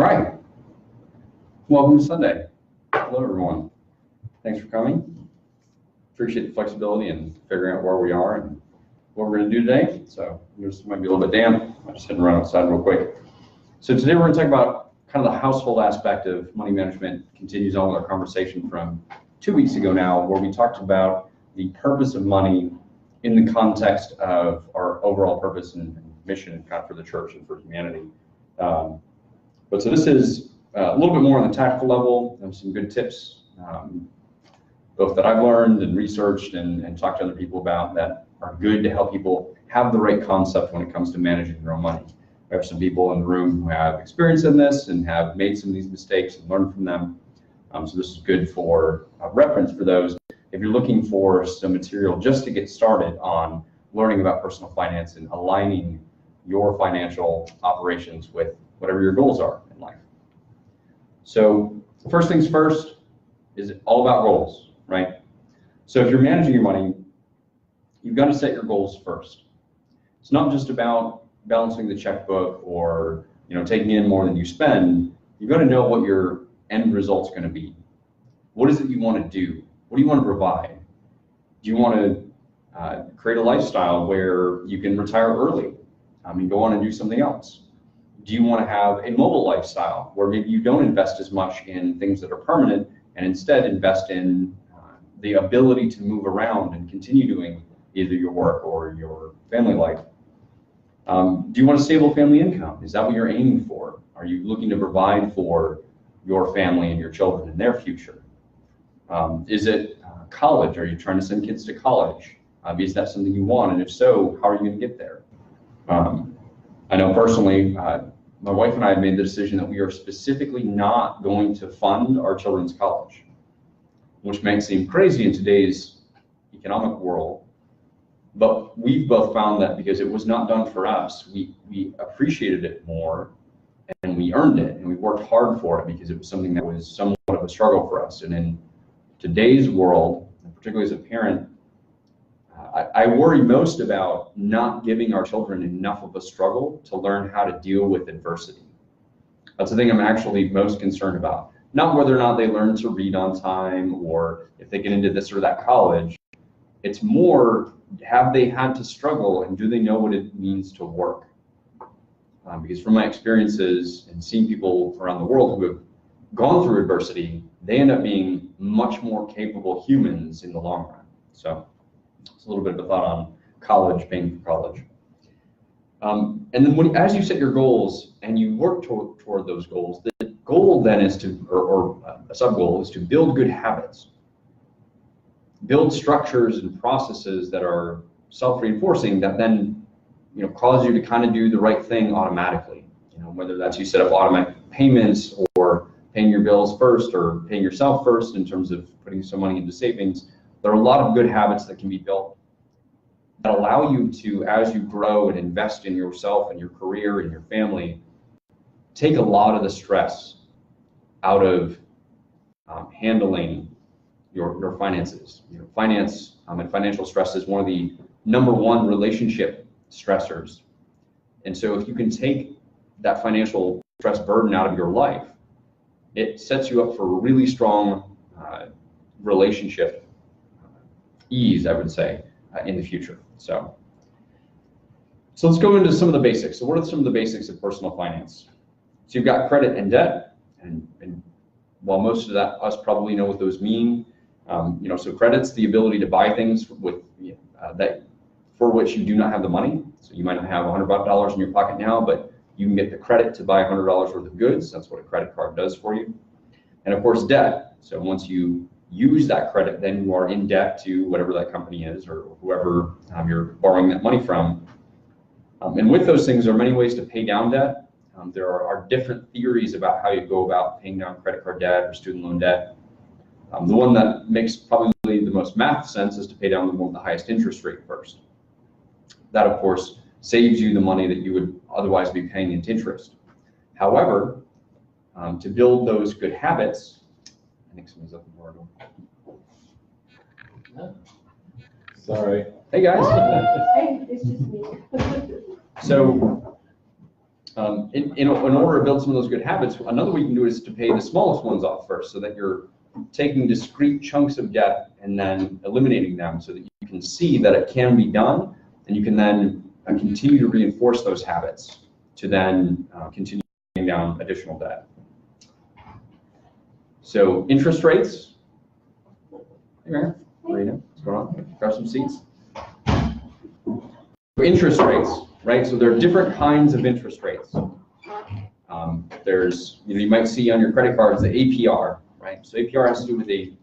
right. Welcome to Sunday. Hello, everyone. Thanks for coming. Appreciate the flexibility and figuring out where we are and what we're going to do today. So this might be a little bit damp. I just had to run outside real quick. So today we're going to talk about kind of the household aspect of money management. Continues on with our conversation from 2 weeks ago now, where we talked about the purpose of money in the context of our overall purpose and mission kind of for the church and for humanity. But so this is a little bit more on the tactical level, and some good tips, both that I've learned and researched and talked to other people about, that are good to help people have the right concept when it comes to managing their own money. We have some people in the room who have experience in this and have made some of these mistakes and learned from them. So this is good for reference for those. If you're looking for some material just to get started on learning about personal finance and aligning your financial operations with whatever your goals are in life. So first things first is all about goals, right? So if you're managing your money, you've got to set your goals first. It's not just about balancing the checkbook or taking in more than you spend. You've got to know what your end result's going to be. What is it you want to do? What do you want to provide? Do you want to create a lifestyle where you can retire early and go on and do something else? Do you want to have a mobile lifestyle where maybe you don't invest as much in things that are permanent and instead invest in the ability to move around and continue doing either your work or your family life? Do you want a stable family income? Is that what you're aiming for? Are you looking to provide for your family and your children and their future? Is it college? Are you trying to send kids to college? Is that something you want? And if so, how are you going to get there? I know personally, my wife and I have made the decision that we are specifically not going to fund our children's college, which may seem crazy in today's economic world. But we've both found that because it was not done for us, we appreciated it more and we earned it and we worked hard for it because it was something that was somewhat of a struggle for us. And in today's world, and particularly as a parent, I worry most about not giving our children enough of a struggle to learn how to deal with adversity. That's the thing I'm actually most concerned about. Not whether or not they learn to read on time or if they get into this or that college. It's more, have they had to struggle and do they know what it means to work? Because from my experiences and seeing people around the world who have gone through adversity, they end up being much more capable humans in the long run. So it's a little bit of a thought on college, paying for college. And then as you set your goals and you work toward those goals, the goal then is to, or a sub-goal is to build good habits. Build structures and processes that are self-reinforcing that then cause you to kind of do the right thing automatically. Whether that's you set up automatic payments or paying your bills first or paying yourself first in terms of putting some money into savings. There are a lot of good habits that can be built that allow you to, as you grow and invest in yourself and your career and your family, take a lot of the stress out of handling your finances. Finance and financial stress is one of the #1 relationship stressors. And so if you can take that financial stress burden out of your life, it sets you up for a really strong relationship ease, I would say, in the future. So let's go into some of the basics. So what are some of the basics of personal finance? So you've got credit and debt, and while most of that us probably know what those mean, so credit's the ability to buy things with that for which you do not have the money. So you might not have $100 in your pocket now, but you can get the credit to buy $100 worth of goods. That's what a credit card does for you. And of course, debt. So once you use that credit, then you are in debt to whatever that company is or whoever you're borrowing that money from. And with those things, there are many ways to pay down debt. There are different theories about how you go about paying down credit card debt or student loan debt. The one that makes probably the most math sense is to pay down the one with the highest interest rate first. That, of course, saves you the money that you would otherwise be paying into interest. However, to build those good habits, I think somebody's up in the door. Sorry. Hey guys. Hey, it's just me. So In order to build some of those good habits, another way you can do it is to pay the smallest ones off first, so that you're taking discrete chunks of debt and then eliminating them, so that you can see that it can be done, and you can then continue to reinforce those habits to then continue paying down additional debt. So interest rates. Hey, Mary. Marina, what's going on? Grab some seats. Interest rates, right? So there are different kinds of interest rates. There's, you might see on your credit cards the APR, right? So APR has to do with the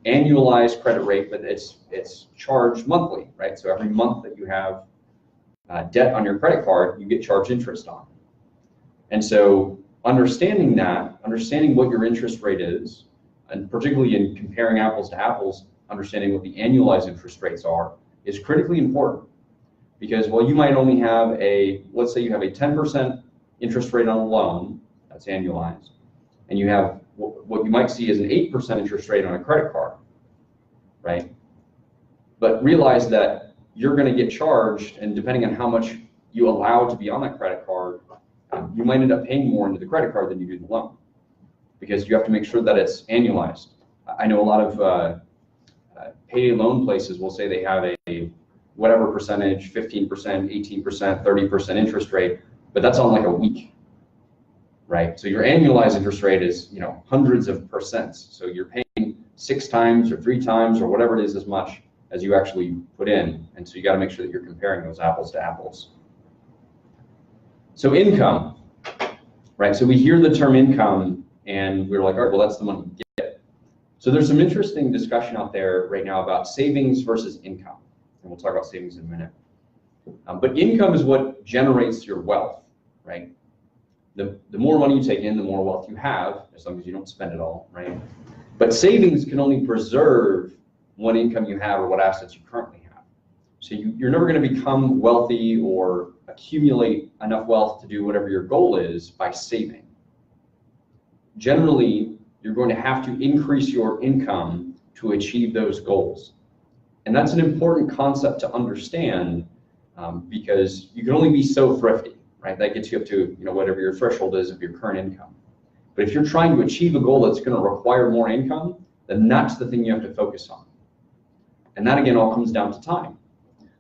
annualized credit rate, but it's charged monthly, right? So every month that you have debt on your credit card, you get charged interest on. And so understanding what your interest rate is, and particularly in comparing apples to apples, understanding what the annualized interest rates are, is critically important. Because while you might only have let's say you have a 10% interest rate on a loan, that's annualized, and you have what you might see as an 8% interest rate on a credit card, right? But realize that you're going to get charged, and depending on how much you allow to be on that credit card, you might end up paying more into the credit card than you do the loan, because you have to make sure that it's annualized. I know a lot of payday loan places will say they have a whatever percentage, 15%, 18%, 30% interest rate, but that's on like a week, right? So your annualized interest rate is, hundreds of percents. So you're paying 6 times or 3 times or whatever it is as much as you actually put in. And so you got to make sure that you're comparing those apples to apples. So income, right? So we hear the term income and we're like, all right, well, that's the money you get. So there's some interesting discussion out there right now about savings versus income. And we'll talk about savings in a minute. But income is what generates your wealth, right? The more money you take in, the more wealth you have, as long as you don't spend it all, right? But savings can only preserve what income you have or what assets you currently have. So you're never going to become wealthy or accumulate enough wealth to do whatever your goal is by saving. Generally, you're going to have to increase your income to achieve those goals. And that's an important concept to understand, because you can only be so thrifty, right? That gets you up to whatever your threshold is of your current income. But if you're trying to achieve a goal that's going to require more income, then that's the thing you have to focus on. And that again all comes down to time.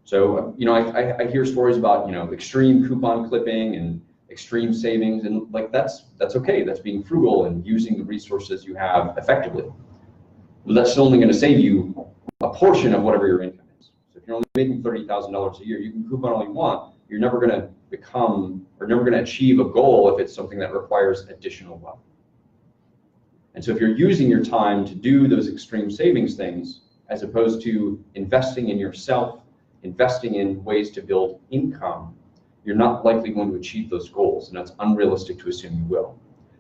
So I hear stories about extreme coupon clipping and extreme savings, and like that's okay. That's being frugal and using the resources you have effectively. But that's only going to save you a portion of whatever your income is. So if you're only making $30,000 a year, you can coupon all you want. You're never going to become or never going to achieve a goal if it's something that requires additional wealth. And so if you're using your time to do those extreme savings things, as opposed to investing in yourself, investing in ways to build income, you're not likely going to achieve those goals, and that's unrealistic to assume you will.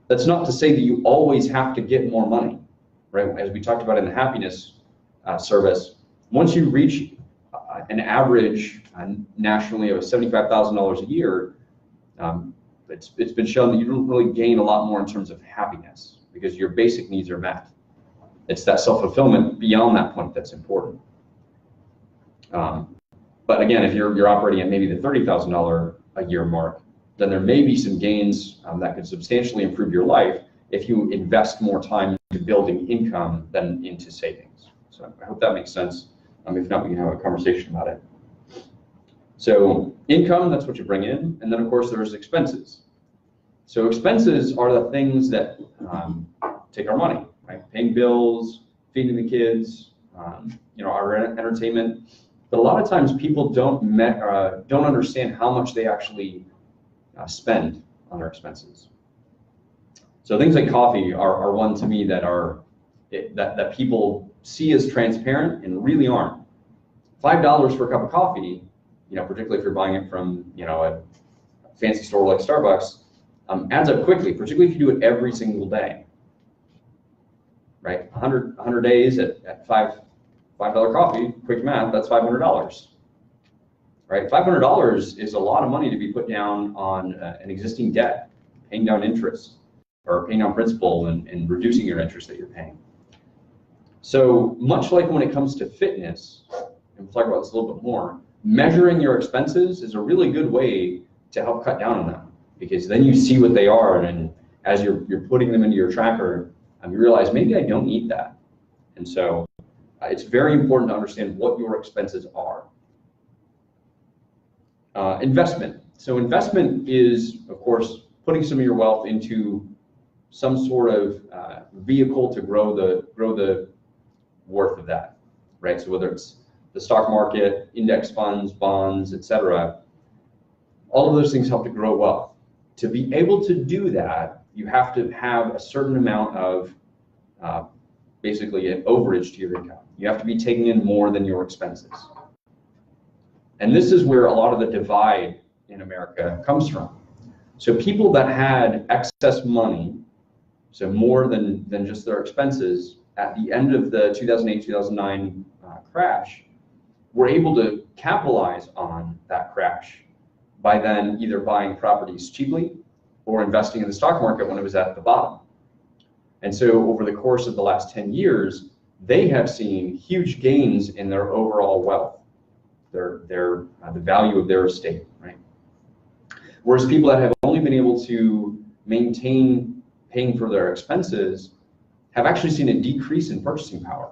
That's not to say that you always have to get more money, right? As we talked about in the happiness service, once you reach an average nationally of $75,000 a year, it's been shown that you don't really gain a lot more in terms of happiness, because your basic needs are met. It's that self-fulfillment beyond that point that's important. But again, if you're operating at maybe the $30,000 a year mark, then there may be some gains that could substantially improve your life if you invest more time into building income than into savings. So I hope that makes sense. If not, we can have a conversation about it. So income, that's what you bring in. And then of course there's expenses. So expenses are the things that take our money, right? Paying bills, feeding the kids, our entertainment. But a lot of times people don't understand how much they actually spend on their expenses. So things like coffee are one to me that that people see as transparent and really aren't. $5 for a cup of coffee, particularly if you're buying it from a fancy store like Starbucks, adds up quickly, particularly if you do it every single day. Right, 100 days at $5 coffee, quick math, that's $500. Right, $500 is a lot of money to be put down on an existing debt, paying down interest, or paying down principal and reducing your interest that you're paying. So much like when it comes to fitness, and we'll talk about this a little bit more, measuring your expenses is a really good way to help cut down on them. because then you see what they are, and as you're putting them into your tracker, you realize maybe I don't need that. And so it's very important to understand what your expenses are. Investment. So investment is, of course, putting some of your wealth into some sort of vehicle to grow the worth of that, right? So whether it's the stock market, index funds, bonds, etc., all of those things help to grow wealth. To be able to do that, you have to have a certain amount of basically an overage to your income. You have to be taking in more than your expenses. And this is where a lot of the divide in America comes from. So people that had excess money, so more than just their expenses, at the end of the 2008-2009 crash, were able to capitalize on that crash by then either buying properties cheaply or investing in the stock market when it was at the bottom. And so over the course of the last 10 years, they have seen huge gains in their overall wealth, the value of their estate, right? Whereas people that have only been able to maintain paying for their expenses have actually seen a decrease in purchasing power,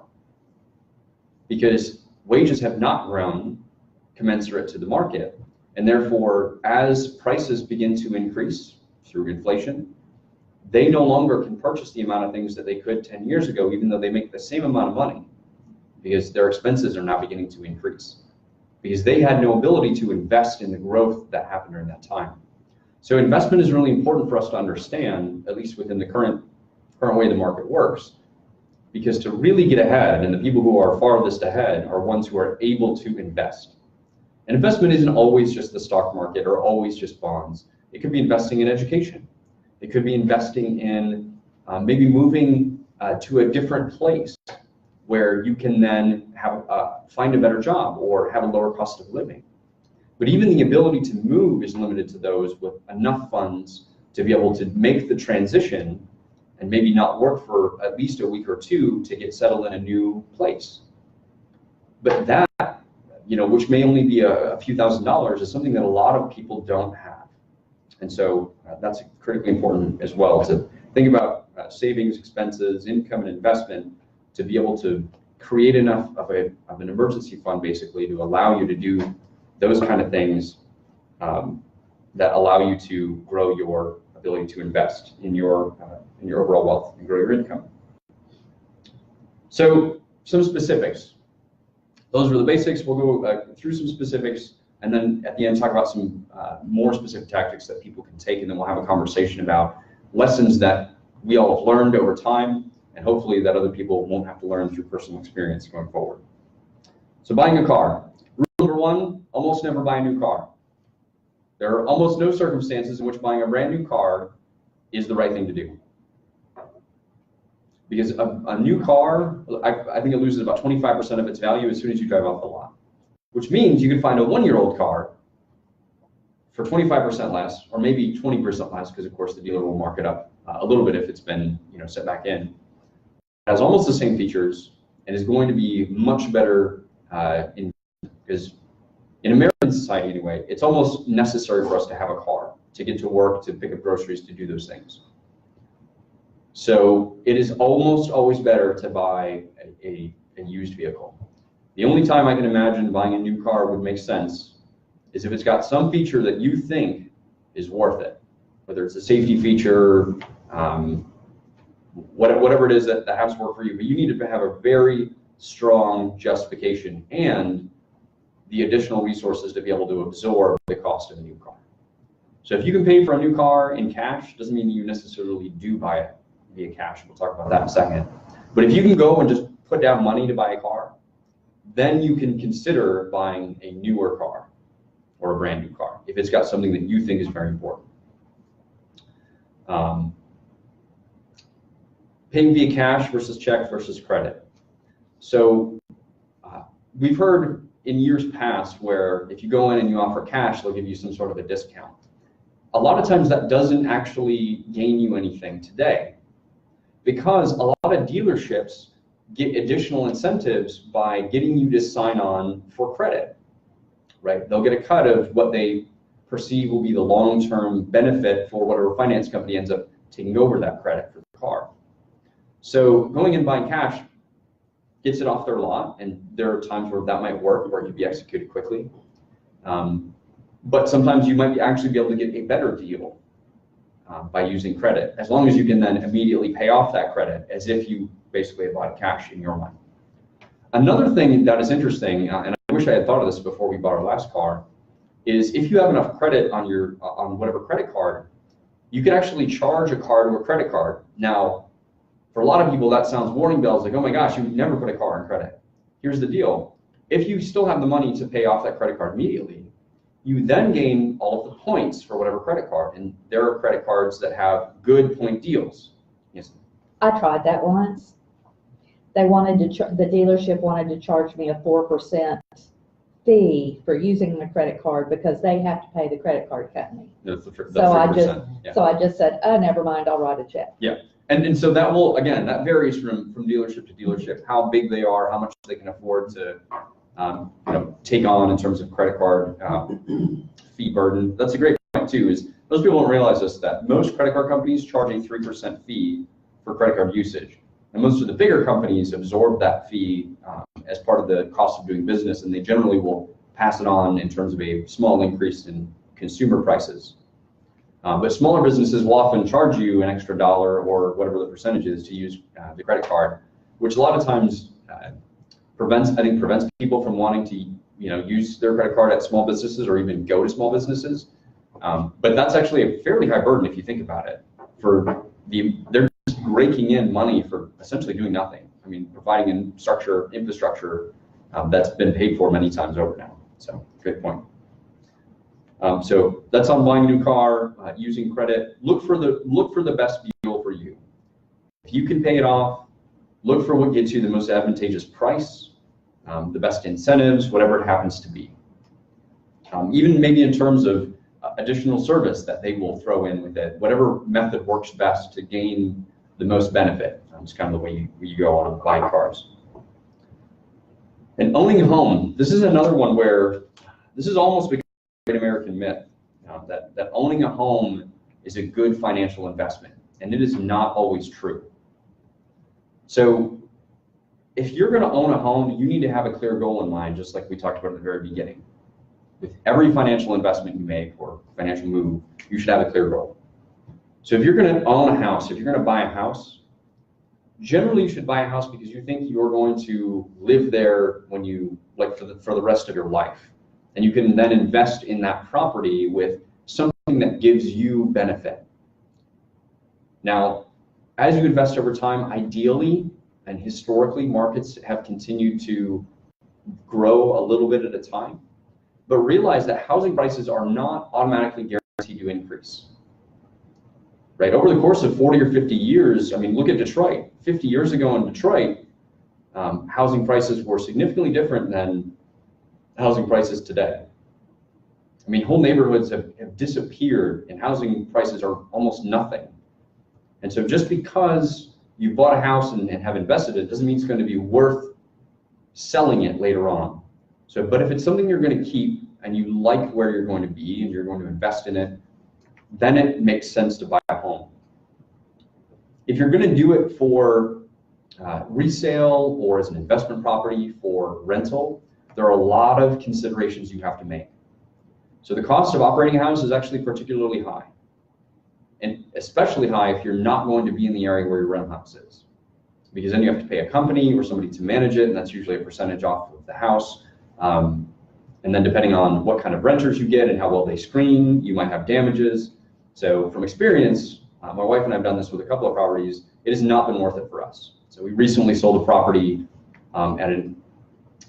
because wages have not grown commensurate to the market. And therefore, as prices begin to increase through inflation, they no longer can purchase the amount of things that they could 10 years ago, even though they make the same amount of money, because their expenses are now beginning to increase, because they had no ability to invest in the growth that happened during that time. So investment is really important for us to understand, at least within the current way the market works, because to really get ahead, and the people who are farthest ahead are ones who are able to invest. And investment isn't always just the stock market or always just bonds. It could be investing in education. It could be investing in maybe moving to a different place where you can then have find a better job or have a lower cost of living. But even the ability to move is limited to those with enough funds to be able to make the transition and maybe not work for at least a week or two to get settled in a new place. But that, which may only be a few $1,000s, is something that a lot of people don't have. And so that's critically important as well, to think about savings, expenses, income, and investment to be able to create enough of an emergency fund, basically, to allow you to do those kind of things that allow you to grow your ability to invest in your overall wealth and grow your income. So some specifics. Those were the basics. We'll go through some specifics, and then at the end talk about some more specific tactics that people can take, and then we'll have a conversation about lessons that we all have learned over time, and hopefully that other people won't have to learn through personal experience going forward. So buying a car. Rule number one, almost never buy a new car. There are almost no circumstances in which buying a brand new car is the right thing to do. Because a new car, I think it loses about 25% of its value as soon as you drive off the lot. Which means you can find a 1-year-old car for 25% less, or maybe 20% less, because of course the dealer will mark it up a little bit if it's been set back in. It has almost the same features and is going to be much better because in American society anyway, it's almost necessary for us to have a car to get to work, to pick up groceries, to do those things. So it is almost always better to buy a used vehicle. The only time I can imagine buying a new car would make sense is if it's got some feature that you think is worth it, whether it's a safety feature, whatever it is that has to work for you, but you need to have a very strong justification and the additional resources to be able to absorb the cost of a new car. So if you can pay for a new car in cash, doesn't mean you necessarily do buy it via cash. We'll talk about that in a second. But if you can go and just put down money to buy a car, then you can consider buying a newer car or a brand new car if it's got something that you think is very important. Paying via cash versus check versus credit. So we've heard in years past where if you go in and you offer cash, they'll give you some sort of a discount. A lot of times that doesn't actually gain you anything today, because a lot of dealerships get additional incentives by getting you to sign on for credit, right? They'll get a cut of what they perceive will be the long-term benefit for whatever finance company ends up taking over that credit for the car. So going and buying cash gets it off their lot, and there are times where that might work, where it could be executed quickly. But sometimes you might actually be able to get a better deal by using credit, as long as you can then immediately pay off that credit as if you basically had bought cash in your mind. Another thing that is interesting, and I wish I had thought of this before we bought our last car, is if you have enough credit on your on whatever credit card, you can actually charge a card to a credit card. Now, for a lot of people, that sounds warning bells, like, oh my gosh, you would never put a car on credit. Here's the deal. If you still have the money to pay off that credit card immediately, you then gain all of the points for whatever credit card. And there are credit cards that have good point deals. Yes. I tried that once. They wanted to, the dealership wanted to charge me a 4% fee for using the credit card because they have to pay the credit card company. That's the So I 3%. Yeah. so I just said, oh, never mind, I'll write a check. Yeah. And so that will, again, that varies from dealership to dealership, how big they are, how much they can afford to take on in terms of credit card fee burden. That's a great point too, is most people don't realize this, that most credit card companies charge a 3% fee for credit card usage. And most of the bigger companies absorb that fee as part of the cost of doing business, and they generally will pass it on in terms of a small increase in consumer prices. But smaller businesses will often charge you an extra dollar or whatever the percentage is to use the credit card, which a lot of times prevents people from wanting to use their credit card at small businesses or even go to small businesses. But that's actually a fairly high burden if you think about it. They're just raking in money for essentially doing nothing. I mean, providing infrastructure that's been paid for many times over now. So good point. So that's on buying a new car, using credit. Look for the best deal for you. If you can pay it off, look for what gets you the most advantageous price, the best incentives, whatever it happens to be. Even maybe in terms of additional service that they will throw in with it, whatever method works best to gain the most benefit. It's kind of the way you go on buying cars. And owning a home, this is another one where this is almost become a great American myth, that owning a home is a good financial investment, and it is not always true. So if you're going to own a home, you need to have a clear goal in mind, just like we talked about at the very beginning. With every financial investment you make or financial move, you should have a clear goal. So if you're going to own a house, if you're going to buy a house, generally you should buy a house because you think you're going to live there when you, like, for the rest of your life. And you can then invest in that property with something that gives you benefit. Now, as you invest over time, ideally and historically, markets have continued to grow a little bit at a time. But realize that housing prices are not automatically guaranteed to increase. Right? Over the course of 40 or 50 years, I mean, look at Detroit. 50 years ago in Detroit, housing prices were significantly different than housing prices today. I mean, whole neighborhoods have disappeared and housing prices are almost nothing. And so just because you bought a house and have invested it doesn't mean it's going to be worth selling it later on. So, but if it's something you're going to keep and you like where you're going to be and you're going to invest in it, then it makes sense to buy a home. If you're going to do it for resale or as an investment property for rental, there are a lot of considerations you have to make. So the cost of operating a house is actually particularly high, and especially high if you're not going to be in the area where your rental house is, because then you have to pay a company or somebody to manage it, and that's usually a percentage off of the house. And then depending on what kind of renters you get and how well they screen, you might have damages. So from experience, my wife and I have done this with a couple of properties. It has not been worth it for us. So we recently sold a property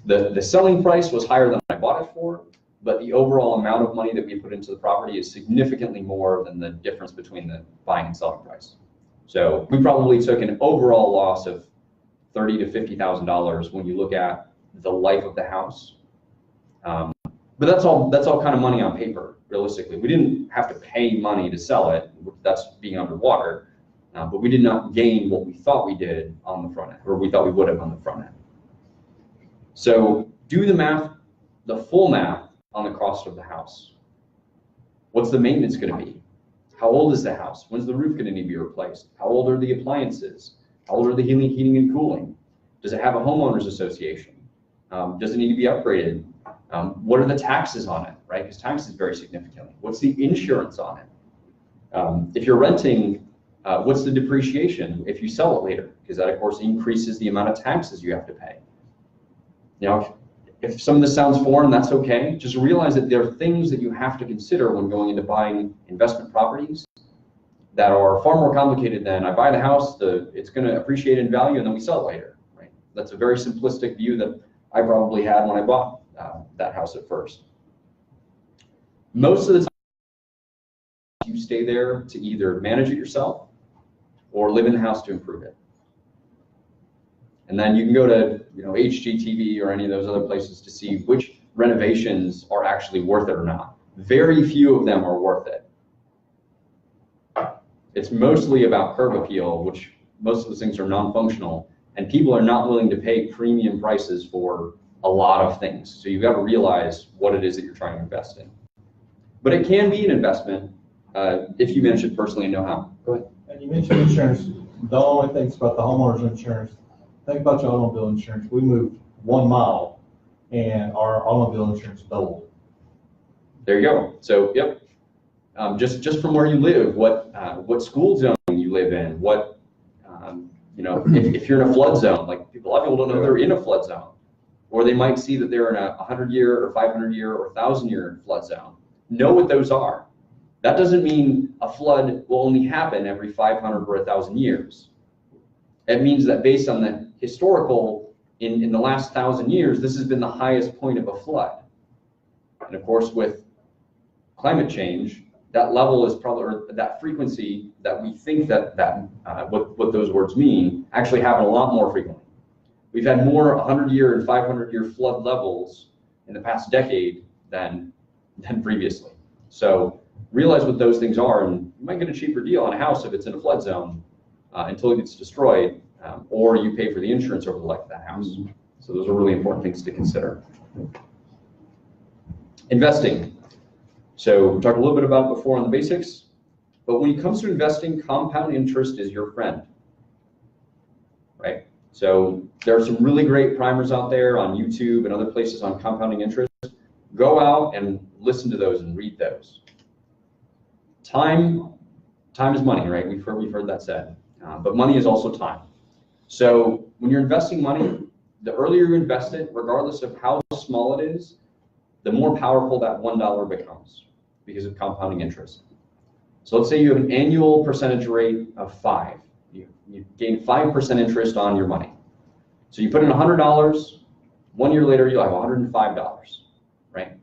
the selling price was higher than I bought it for, but the overall amount of money that we put into the property is significantly more than the difference between the buying and selling price. So we probably took an overall loss of $30,000 to $50,000 when you look at the life of the house. But that's all kind of money on paper, realistically. We didn't have to pay money to sell it. That's being underwater. But we did not gain what we thought we did on the front end, or we thought we would have on the front end. So do the math, the full math on the cost of the house. What's the maintenance going to be? How old is the house? When's the roof going to need to be replaced? How old are the appliances? How old are the heating and cooling? Does it have a homeowners association? Does it need to be upgraded? What are the taxes on it, right? Because taxes vary significantly. What's the insurance on it? If you're renting, what's the depreciation if you sell it later? Because that, of course, increases the amount of taxes you have to pay. Now, if some of this sounds foreign, that's okay. Just realize that there are things that you have to consider when going into buying investment properties that are far more complicated than I buy the house, it's going to appreciate in value, and then we sell it later, right? That's a very simplistic view that I probably had when I bought that house at first. Most of the time, you stay there to either manage it yourself or live in the house to improve it. And then you can go to HGTV or any of those other places to see which renovations are actually worth it or not. Very few of them are worth it. It's mostly about curb appeal, which most of those things are non-functional, and people are not willing to pay premium prices for a lot of things. So you've got to realize what it is that you're trying to invest in. But it can be an investment if you manage it personally and know how. Go ahead. And you mentioned insurance. The only things about the homeowner's insurance, think about your automobile insurance. We moved 1 mile and our automobile insurance doubled. There you go. So, yep. Just from where you live, what school zone you live in, what, if you're in a flood zone, like a lot of people don't know they're in a flood zone, or they might see that they're in a 100-year or 500-year or 1,000-year flood zone. Know what those are. That doesn't mean a flood will only happen every 500 or 1,000 years. It means that based on the historical, in the last 1,000 years, this has been the highest point of a flood. And of course, with climate change, that level is probably, or that frequency that we think what those words mean, actually happen a lot more frequently. We've had more 100-year and 500-year flood levels in the past decade than previously. So realize what those things are, and you might get a cheaper deal on a house if it's in a flood zone until it gets destroyed, or you pay for the insurance over the life of that house. Mm-hmm. So those are really important things to consider. Investing. So we talked a little bit about it before on the basics, but when it comes to investing, compound interest is your friend, right? So there are some really great primers out there on YouTube and other places on compounding interest. Go out and listen to those and read those. Time is money, right? We've heard that said, but money is also time. So when you're investing money, the earlier you invest it, regardless of how small it is, the more powerful that $1 becomes because of compounding interest. So let's say you have an annual percentage rate of 5. You gain 5% interest on your money. So you put in $100, 1 year later you'll have $105, right?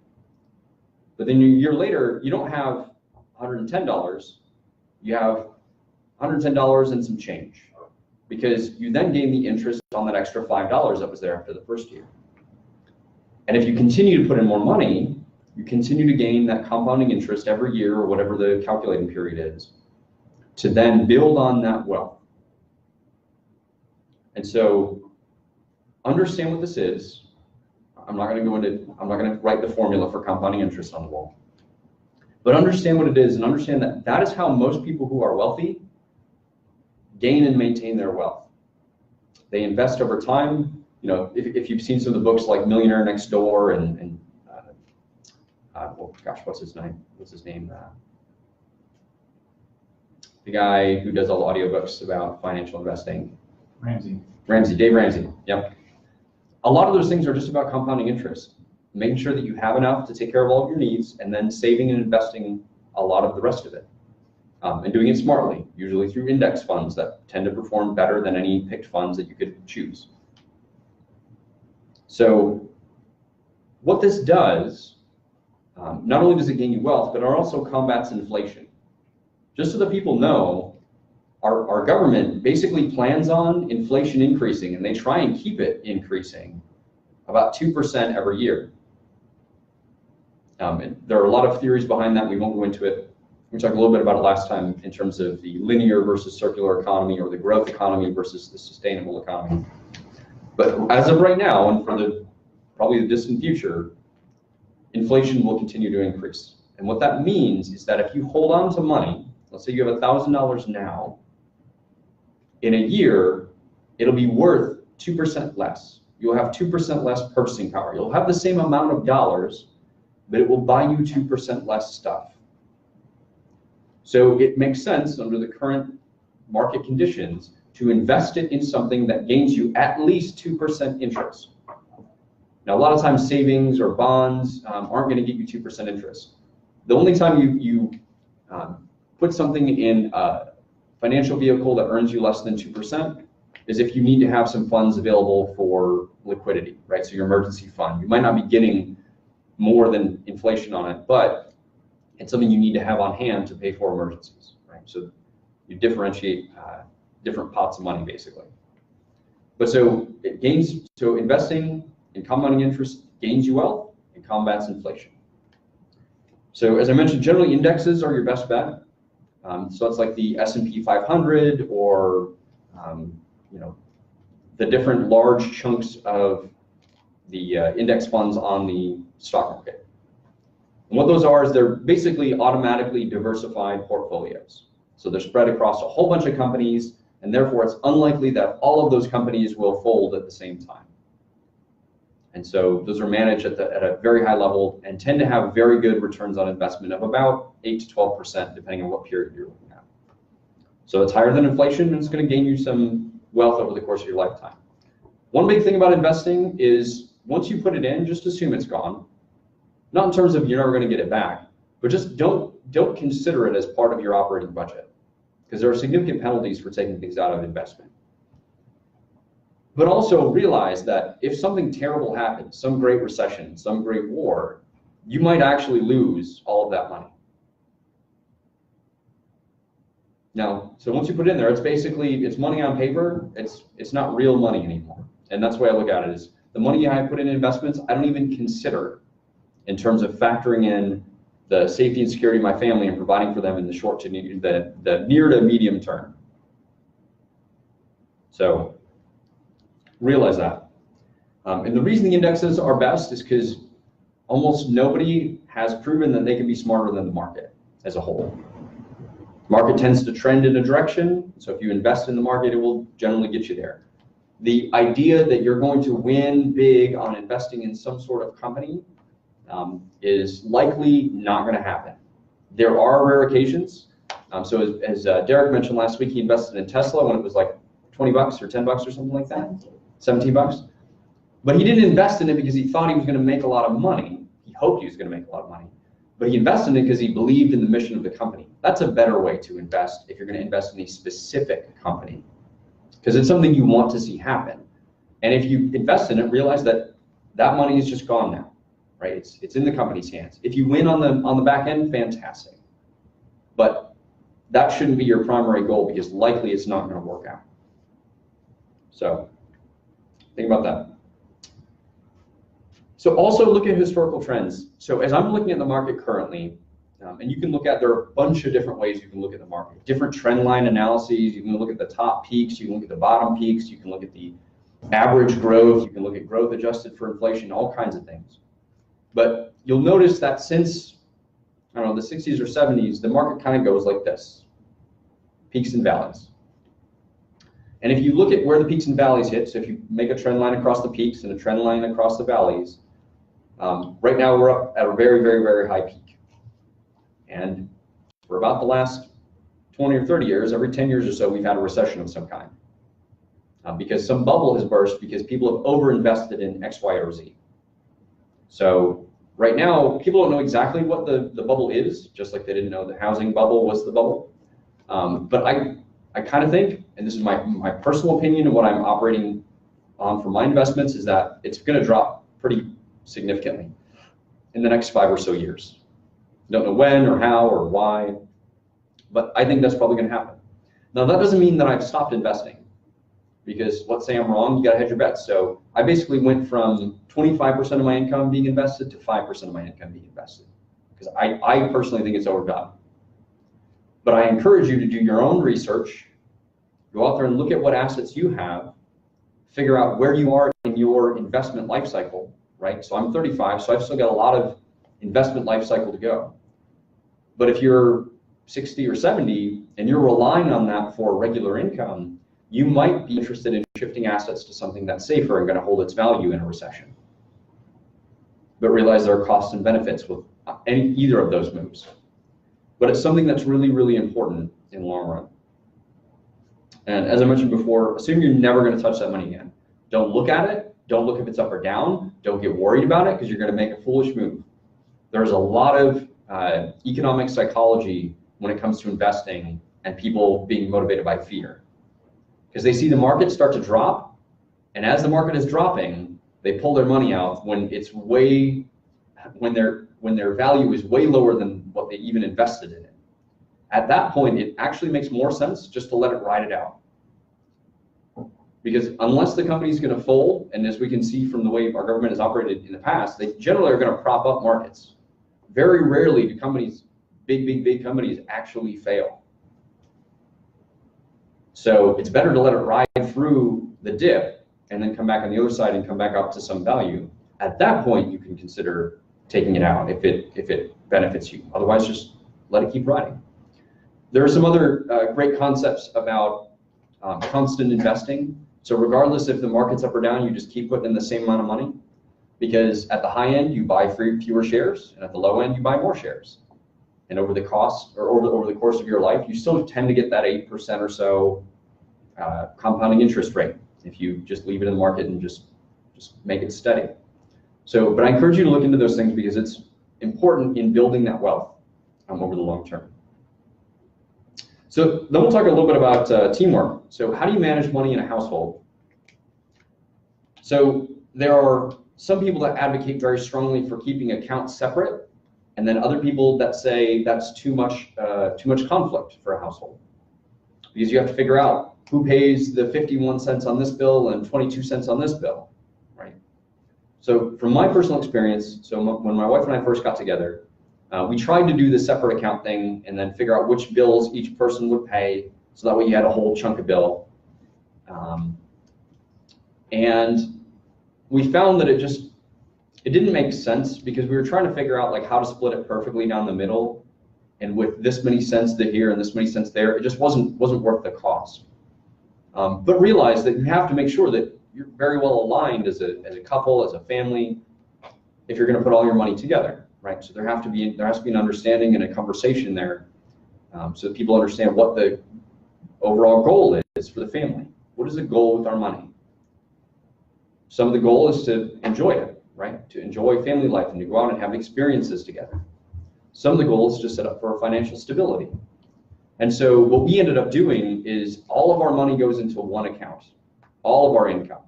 But then a year later, you don't have $110, you have $110 and some change, because you then gain the interest on that extra $5 that was there after the first year. And if you continue to put in more money, you continue to gain that compounding interest every year, or whatever the calculating period is, to then build on that wealth. And so understand what this is. I'm not going to write the formula for compounding interest on the wall. But understand what it is, and understand that that is how most people who are wealthy gain and maintain their wealth. They invest over time. If you've seen some of the books like Millionaire Next Door and what's his name? The guy who does all the audiobooks about financial investing. Dave Ramsey. Yep. A lot of those things are just about compounding interest, making sure that you have enough to take care of all of your needs, and then saving and investing a lot of the rest of it. And doing it smartly, usually through index funds that tend to perform better than any picked funds that you could choose. So what this does, not only does it gain you wealth, but it also combats inflation. Just so that people know, our government basically plans on inflation increasing, and they try and keep it increasing about 2% every year. And there are a lot of theories behind that. We won't go into it. We talked a little bit about it last time in terms of the linear versus circular economy, or the growth economy versus the sustainable economy. But as of right now, and for probably the distant future, inflation will continue to increase. And what that means is that if you hold on to money, let's say you have $1,000 now, in a year, it'll be worth 2% less. You'll have 2% less purchasing power. You'll have the same amount of dollars, but it will buy you 2% less stuff. So it makes sense under the current market conditions to invest it in something that gains you at least 2% interest. Now, a lot of times savings or bonds aren't going to get you 2% interest. The only time you put something in a financial vehicle that earns you less than 2% is if you need to have some funds available for liquidity, right? So your emergency fund. You might not be getting more than inflation on it, but it's something you need to have on hand to pay for emergencies, right? So you differentiate different pots of money, basically. But so investing in compounding interest gains you wealth and combats inflation. So as I mentioned, generally indexes are your best bet. So it's like the S&P 500 or the different large chunks of the index funds on the stock market. And what those are is they're basically automatically diversified portfolios. So they're spread across a whole bunch of companies, and therefore it's unlikely that all of those companies will fold at the same time. And so those are managed at a very high level and tend to have very good returns on investment of about 8 to 12%, depending on what period you're looking at. So it's higher than inflation, and it's going to gain you some wealth over the course of your lifetime. One big thing about investing is once you put it in, just assume it's gone. Not in terms of you're never going to get it back, but just don't consider it as part of your operating budget, because there are significant penalties for taking things out of investment. But also realize that if something terrible happens, some great recession, some great war, you might actually lose all of that money. Now, so once you put it in there, it's money on paper. It's not real money anymore. And that's the way I look at it is the money I put in investments, I don't even consider in terms of factoring in the safety and security of my family and providing for them in the short to the near to medium term. So realize that. And the reason the indexes are best is because almost nobody has proven that they can be smarter than the market as a whole. Market tends to trend in a direction, so if you invest in the market, it will generally get you there. The idea that you're going to win big on investing in some sort of company is likely not going to happen. There are rare occasions. So as Derek mentioned last week, he invested in Tesla when it was like 20 bucks or 10 bucks or something like that. 17 bucks. But he didn't invest in it because he thought he was going to make a lot of money. He hoped he was going to make a lot of money. But he invested in it because he believed in the mission of the company. That's a better way to invest if you're going to invest in a specific company, because it's something you want to see happen. And if you invest in it, realize that that money is just gone now, right? It's in the company's hands. If you win on the back end, fantastic. But that shouldn't be your primary goal because likely it's not going to work out. So think about that. So also look at historical trends. So as I'm looking at the market currently, and you can look at, there are a bunch of different ways you can look at the market. Different trend line analyses, you can look at the top peaks, you can look at the bottom peaks, you can look at the average growth, you can look at growth adjusted for inflation, all kinds of things. But you'll notice that since, I don't know, the 60s or 70s, the market kind of goes like this, peaks and valleys. And if you look at where the peaks and valleys hit, so if you make a trend line across the peaks and a trend line across the valleys, right now we're up at a very, very, very high peak. And for about the last 20 or 30 years, every 10 years or so, we've had a recession of some kind. Because some bubble has burst because people have overinvested in X, Y, or Z. So right now, people don't know exactly what the bubble is, just like they didn't know the housing bubble was the bubble. But I kind of think, and this is my personal opinion and what I'm operating on for my investments, is that it's going to drop pretty significantly in the next 5 or so years. Don't know when or how or why, but I think that's probably going to happen. Now, that doesn't mean that I've stopped investing, because let's say I'm wrong, you got to hedge your bets. So I basically went from 25% of my income being invested to 5% of my income being invested, because I personally think it's overdone. But I encourage you to do your own research, go out there and look at what assets you have, figure out where you are in your investment life cycle, right? So I'm 35, so I've still got a lot of investment life cycle to go. But if you're 60 or 70 and you're relying on that for regular income, you might be interested in shifting assets to something that's safer and going to hold its value in a recession. But realize there are costs and benefits with either of those moves. But it's something that's really, really important in the long run. And as I mentioned before, assume you're never going to touch that money again. Don't look at it. Don't look if it's up or down. Don't get worried about it because you're going to make a foolish move. There's a lot of economic psychology when it comes to investing and people being motivated by fear. Because they see the market start to drop, and as the market is dropping, they pull their money out when it's when their value is way lower than what they even invested in it. At that point, it actually makes more sense just to let it ride it out. Because unless the company is going to fold, and as we can see from the way our government has operated in the past, they generally are going to prop up markets. Very rarely do companies, big companies, actually fail. So it's better to let it ride through the dip and then come back on the other side and come back up to some value. At that point, you can consider taking it out if it benefits you. Otherwise, just let it keep riding. There are some other great concepts about constant investing. So regardless if the market's up or down, you just keep putting in the same amount of money, because at the high end you buy fewer shares, and at the low end you buy more shares. And over the course of your life, you still tend to get that 8% or so compounding interest rate if you just leave it in the market and just make it steady. So, but I encourage you to look into those things because it's important in building that wealth over the long term. So then we'll talk a little bit about teamwork. So how do you manage money in a household? So there are some people that advocate very strongly for keeping accounts separate, and then other people that say that's too much conflict for a household, because you have to figure out who pays the 51 cents on this bill and 22 cents on this bill, right? So from my personal experience, so when my wife and I first got together, we tried to do the separate account thing and then figure out which bills each person would pay, so that way you had a whole chunk of bill. And we found that it didn't make sense, because we were trying to figure out like how to split it perfectly down the middle, and with this many cents to here and this many cents there, it just wasn't worth the cost. But realize that you have to make sure that you're very well aligned as a couple, as a family, if you're going to put all your money together. Right, so there has to be an understanding and a conversation there, so that people understand what the overall goal is for the family. What is the goal with our money? Some of the goal is to enjoy it, right? To enjoy family life and to go out and have experiences together. Some of the goal is to set up for financial stability. And so what we ended up doing is all of our money goes into one account, all of our income.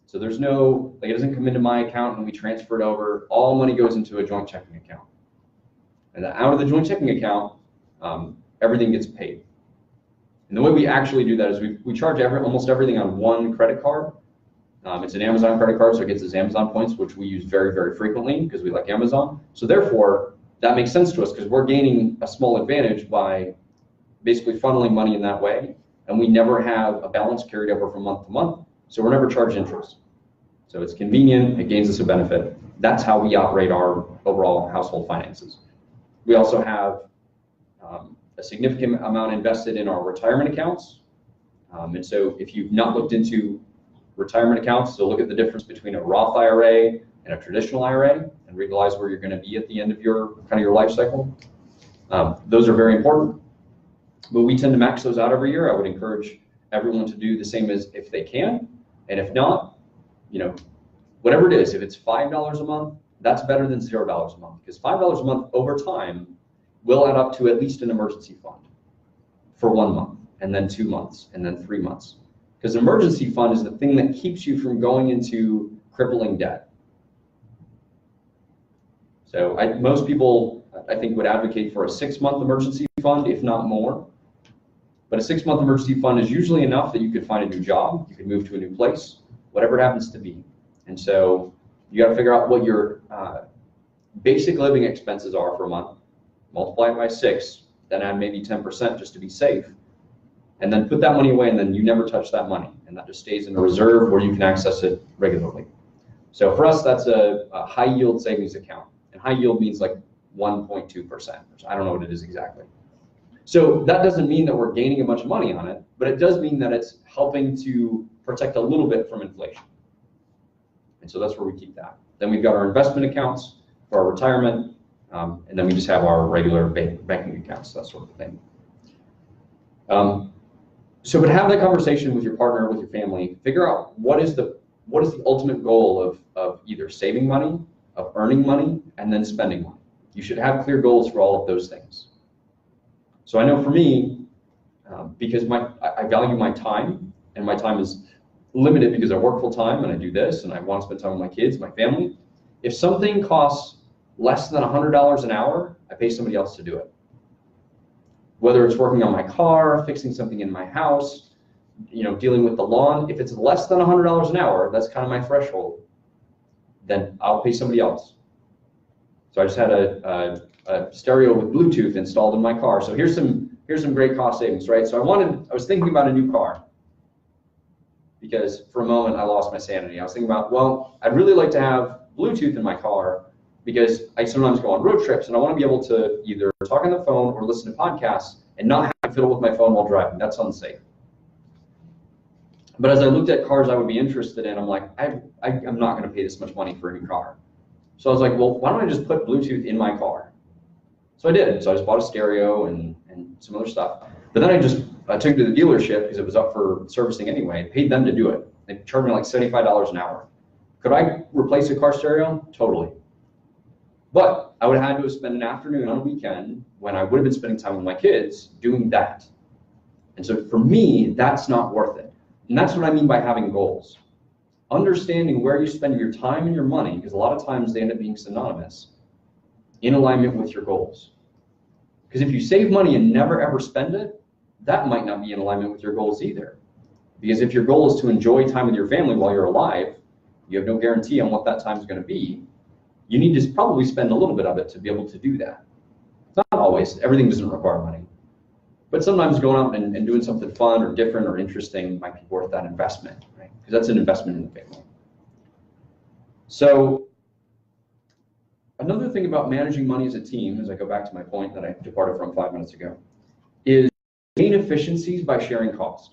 So there's no, like, it doesn't come into my account and we transfer it over. All money goes into a joint checking account. And then out of the joint checking account, everything gets paid. And the way we actually do that is we charge almost everything on one credit card. It's an Amazon credit card, so it gets its Amazon points, which we use very, very frequently because we like Amazon. So therefore, that makes sense to us because we're gaining a small advantage by basically funneling money in that way. And we never have a balance carried over from month to month. So we're never charged interest. So it's convenient, it gains us a benefit. That's how we operate our overall household finances. We also have a significant amount invested in our retirement accounts. And so if you've not looked into retirement accounts, so look at the difference between a Roth IRA and a traditional IRA and realize where you're going to be at the end of your life cycle. Those are very important, but we tend to max those out every year. I would encourage everyone to do the same as if they can. And if not, whatever it is, if it's $5 a month, that's better than $0 a month, because $5 a month over time will add up to at least an emergency fund for 1 month, and then 2 months, and then 3 months. Because an emergency fund is the thing that keeps you from going into crippling debt. So most people, I think, would advocate for a 6-month emergency fund, if not more. But a 6-month emergency fund is usually enough that you could find a new job, you could move to a new place, whatever it happens to be. And so you got to figure out what your basic living expenses are for a month, multiply it by 6, then add maybe 10% just to be safe, and then put that money away, and then you never touch that money. And that just stays in a reserve where you can access it regularly. So for us, that's a high yield savings account. And high yield means like 1.2%. I don't know what it is exactly. So that doesn't mean that we're gaining a bunch of money on it, but it does mean that it's helping to protect a little bit from inflation. And so that's where we keep that. Then we've got our investment accounts for our retirement, and then we just have our regular banking accounts, that sort of thing. So but have that conversation with your partner, with your family. Figure out what is the ultimate goal of either saving money, of earning money, and then spending money. You should have clear goals for all of those things. So I know for me, because I value my time, and my time is limited because I work full time and I do this, and I want to spend time with my kids, my family. If something costs less than $100 an hour, I pay somebody else to do it. Whether it's working on my car, fixing something in my house, dealing with the lawn, if it's less than $100 an hour, that's kind of my threshold, then I'll pay somebody else. So I just had a stereo with Bluetooth installed in my car. So here's some great cost savings, right? So I was thinking about a new car, because for a moment I lost my sanity. I was thinking about, well, I'd really like to have Bluetooth in my car, because I sometimes go on road trips and I want to be able to either talk on the phone or listen to podcasts and not have to fiddle with my phone while driving. That's unsafe. But as I looked at cars I would be interested in, I'm like, I'm not going to pay this much money for a new car. So I was like, well, why don't I just put Bluetooth in my car? So I did. So I just bought a stereo and some other stuff. But then I took it to the dealership because it was up for servicing anyway, paid them to do it. They charged me like $75 an hour. Could I replace a car stereo? Totally. But I would have had to spend an afternoon on a weekend when I would have been spending time with my kids doing that. And so for me, that's not worth it. And that's what I mean by having goals. Understanding where you spend your time and your money, because a lot of times they end up being synonymous, in alignment with your goals. Because if you save money and never ever spend it, that might not be in alignment with your goals either. Because if your goal is to enjoy time with your family while you're alive, you have no guarantee on what that time is going to be. You need to probably spend a little bit of it to be able to do that. Not always. Everything doesn't require money. But sometimes going out and doing something fun or different or interesting might be worth that investment, right? Because that's an investment in the family. So another thing about managing money as a team, as I go back to my point that I departed from 5 minutes ago, is gain efficiencies by sharing cost.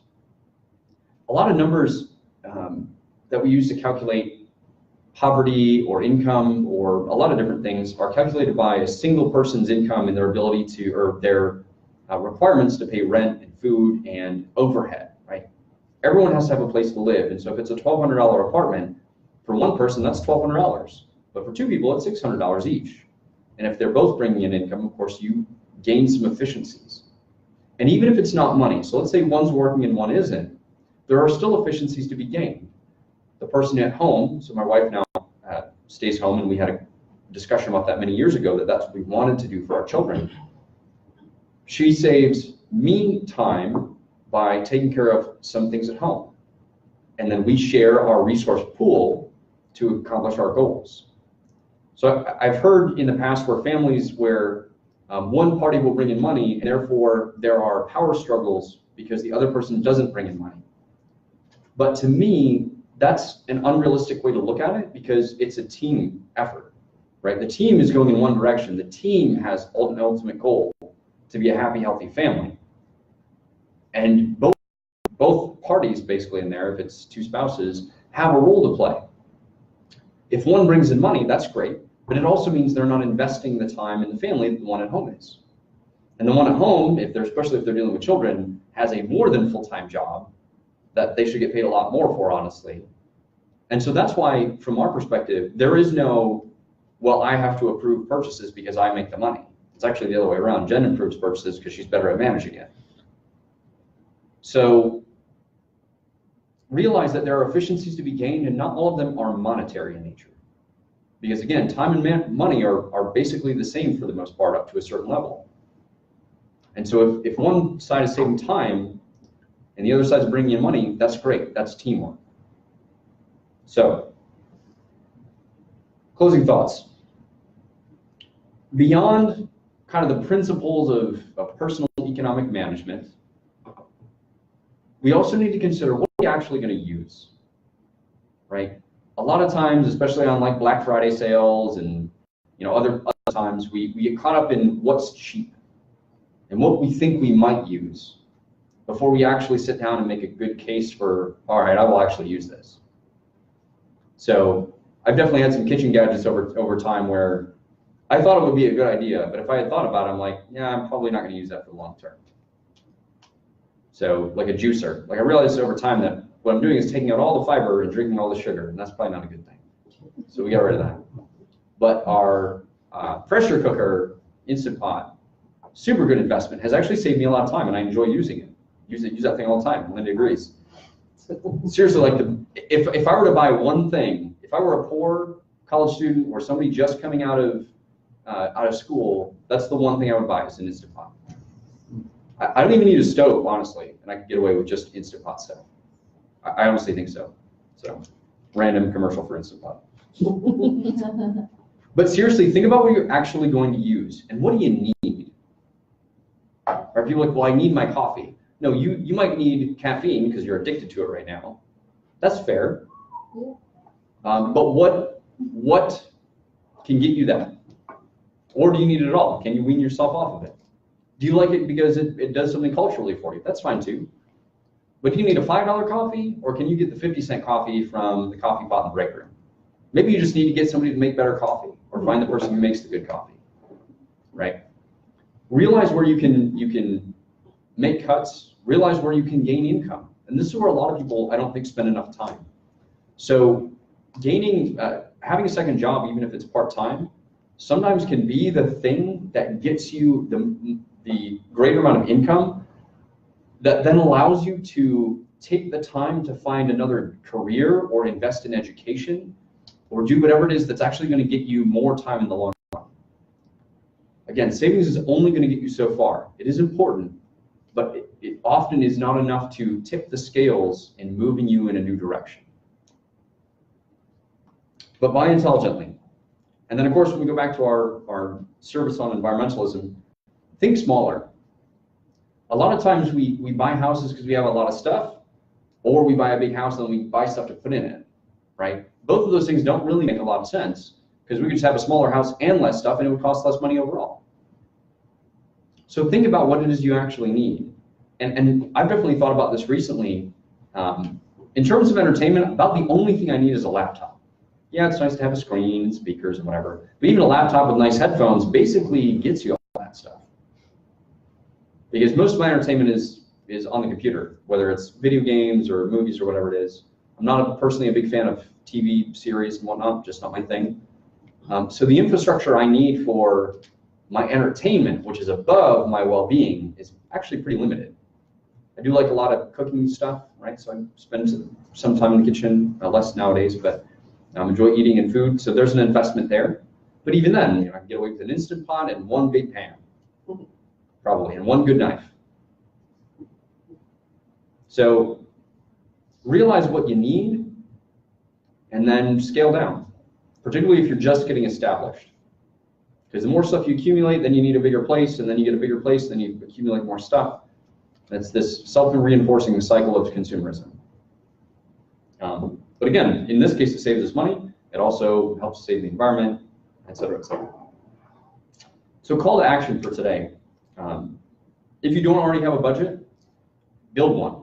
A lot of numbers that we use to calculate poverty or income or a lot of different things are calculated by a single person's income and their ability to, or their requirements to pay rent and food and overhead, right? Everyone has to have a place to live. And so if it's a $1,200 apartment, for one person, that's $1,200. But for two people, it's $600 each. And if they're both bringing in income, of course, you gain some efficiencies. And even if it's not money, so let's say one's working and one isn't, there are still efficiencies to be gained. The person at home, so my wife now stays home, and we had a discussion about that many years ago, that's what we wanted to do for our children. She saves me time by taking care of some things at home. And then we share our resource pool to accomplish our goals. So I've heard in the past where families where one party will bring in money, and therefore there are power struggles because the other person doesn't bring in money. But to me, that's an unrealistic way to look at it, because it's a team effort, right? The team is going in one direction. The team has an ultimate goal to be a happy, healthy family. And both parties basically in there, if it's two spouses, have a role to play. If one brings in money, that's great, but it also means they're not investing the time in the family that the one at home is. And the one at home, especially if they're dealing with children, has a more than full-time job that they should get paid a lot more for, honestly. And so that's why, from our perspective, there is no, well, I have to approve purchases because I make the money. It's actually the other way around. Jen approves purchases because she's better at managing it. So realize that there are efficiencies to be gained, and not all of them are monetary in nature. Because again, time and money are basically the same for the most part up to a certain level. And so if one side is saving time and the other side's bringing in money, that's great. That's teamwork. So, closing thoughts. Beyond kind of the principles of personal economic management, we also need to consider what are we actually going to use, right? A lot of times, especially on like Black Friday sales and other times we get caught up in what's cheap and what we think we might use before we actually sit down and make a good case for, all right, I will actually use this. So I've definitely had some kitchen gadgets over time where I thought it would be a good idea, but if I had thought about it, I'm like, yeah, I'm probably not going to use that for the long term. So like a juicer, like I realized over time that what I'm doing is taking out all the fiber and drinking all the sugar, and that's probably not a good thing. So we got rid of that. But our pressure cooker Instant Pot, super good investment, has actually saved me a lot of time, and I enjoy using it. Use that thing all the time. Linda agrees. Seriously, like if I were to buy one thing, if I were a poor college student or somebody just coming out of school, that's the one thing I would buy is an Instant Pot. I don't even need a stove, honestly, and I could get away with just Instant Pot stuff. I honestly think so. So, random commercial for Instant Pot. But seriously, think about what you're actually going to use, and what do you need? Are people like, well, I need my coffee? No, you might need caffeine because you're addicted to it right now. That's fair. Yeah. But what can get you that? Or do you need it at all? Can you wean yourself off of it? Do you like it because it does something culturally for you? That's fine too. But do you need a $5 coffee, or can you get the 50-cent coffee from the coffee pot in the break room? Maybe you just need to get somebody to make better coffee, or find the person who makes the good coffee, right? Realize where you can make cuts, realize where you can gain income. And this is where a lot of people, I don't think, spend enough time. So having a second job, even if it's part-time, sometimes can be the thing that gets you the greater amount of income that then allows you to take the time to find another career or invest in education or do whatever it is that's actually going to get you more time in the long run. Again, savings is only going to get you so far. It is important, but it often is not enough to tip the scales in moving you in a new direction. But buy intelligently. And then, of course, when we go back to our service on environmentalism, think smaller. A lot of times we buy houses because we have a lot of stuff, or we buy a big house and then we buy stuff to put in it, right? Both of those things don't really make a lot of sense because we could just have a smaller house and less stuff and it would cost less money overall. So think about what it is you actually need. And I've definitely thought about this recently. In terms of entertainment, about the only thing I need is a laptop. Yeah, it's nice to have a screen and speakers and whatever, but even a laptop with nice headphones basically gets you all that stuff. Because most of my entertainment is on the computer, whether it's video games or movies or whatever it is. I'm not personally a big fan of TV series and whatnot, just not my thing. So the infrastructure I need for my entertainment, which is above my well-being, is actually pretty limited. I do like a lot of cooking stuff, right? So I spend some time in the kitchen, less nowadays, but I enjoy eating and food, so there's an investment there. But even then, I can get away with an Instant Pot and one big pan, probably, and one good knife. So realize what you need and then scale down, particularly if you're just getting established. Because the more stuff you accumulate, then you need a bigger place, and then you get a bigger place, then you accumulate more stuff. It's this self-reinforcing cycle of consumerism. But again, in this case, it saves us money. It also helps save the environment, et cetera, et cetera. So call to action for today. If you don't already have a budget, build one.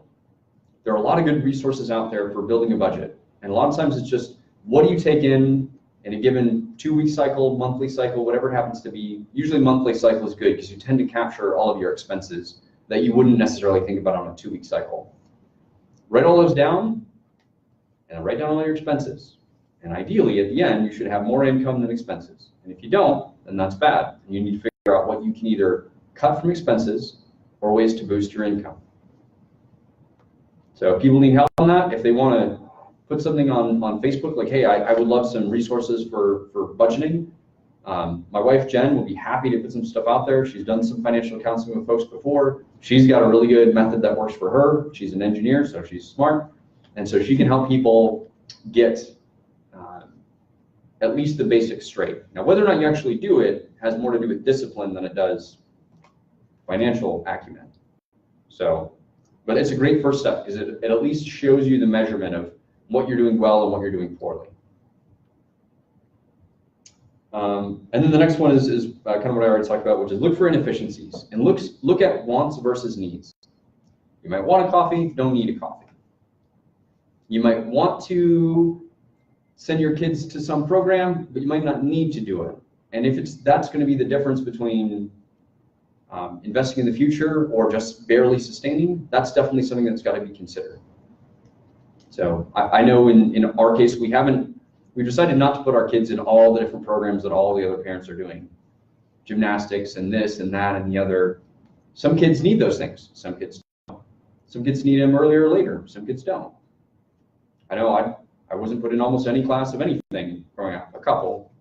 There are a lot of good resources out there for building a budget. And a lot of times it's just, what do you take in a given 2-week cycle, monthly cycle, whatever it happens to be. Usually monthly cycle is good because you tend to capture all of your expenses that you wouldn't necessarily think about on a 2-week cycle. Write all those down and write down all your expenses. And ideally, at the end, you should have more income than expenses. And if you don't, then that's bad. And you need to figure out what you can either cut from expenses or ways to boost your income. So if people need help on that, if they want to put something on Facebook, like, hey, I would love some resources for budgeting. My wife, Jen, will be happy to put some stuff out there. She's done some financial counseling with folks before. She's got a really good method that works for her. She's an engineer, so she's smart. And so she can help people get at least the basics straight. Now, whether or not you actually do it has more to do with discipline than it does financial acumen. So, but it's a great first step because it at least shows you the measurement of what you're doing well and what you're doing poorly. And then the next one is kind of what I already talked about, which is look for inefficiencies and look at wants versus needs. You might want a coffee, don't need a coffee. You might want to send your kids to some program, but you might not need to do it. And if that's going to be the difference between investing in the future or just barely sustaining, that's definitely something that's got to be considered. So I know in our case, we've decided not to put our kids in all the different programs that all the other parents are doing. Gymnastics and this and that and the other. Some kids need those things. Some kids don't. Some kids need them earlier or later. Some kids don't. I know I wasn't put in almost any class of anything growing up, a couple.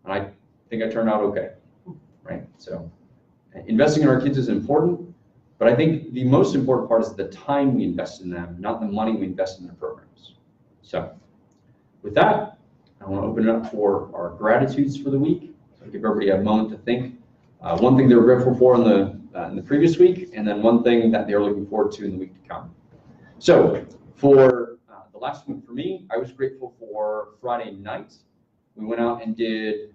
And I think I turned out okay, right? So investing in our kids is important, but I think the most important part is the time we invest in them, not the money we invest in their programs. So with that, I want to open it up for our gratitudes for the week. So give everybody a moment to think. One thing they were grateful for in the previous week, and then one thing that they're looking forward to in the week to come. So for the last week for me, I was grateful for Friday night. We went out and did,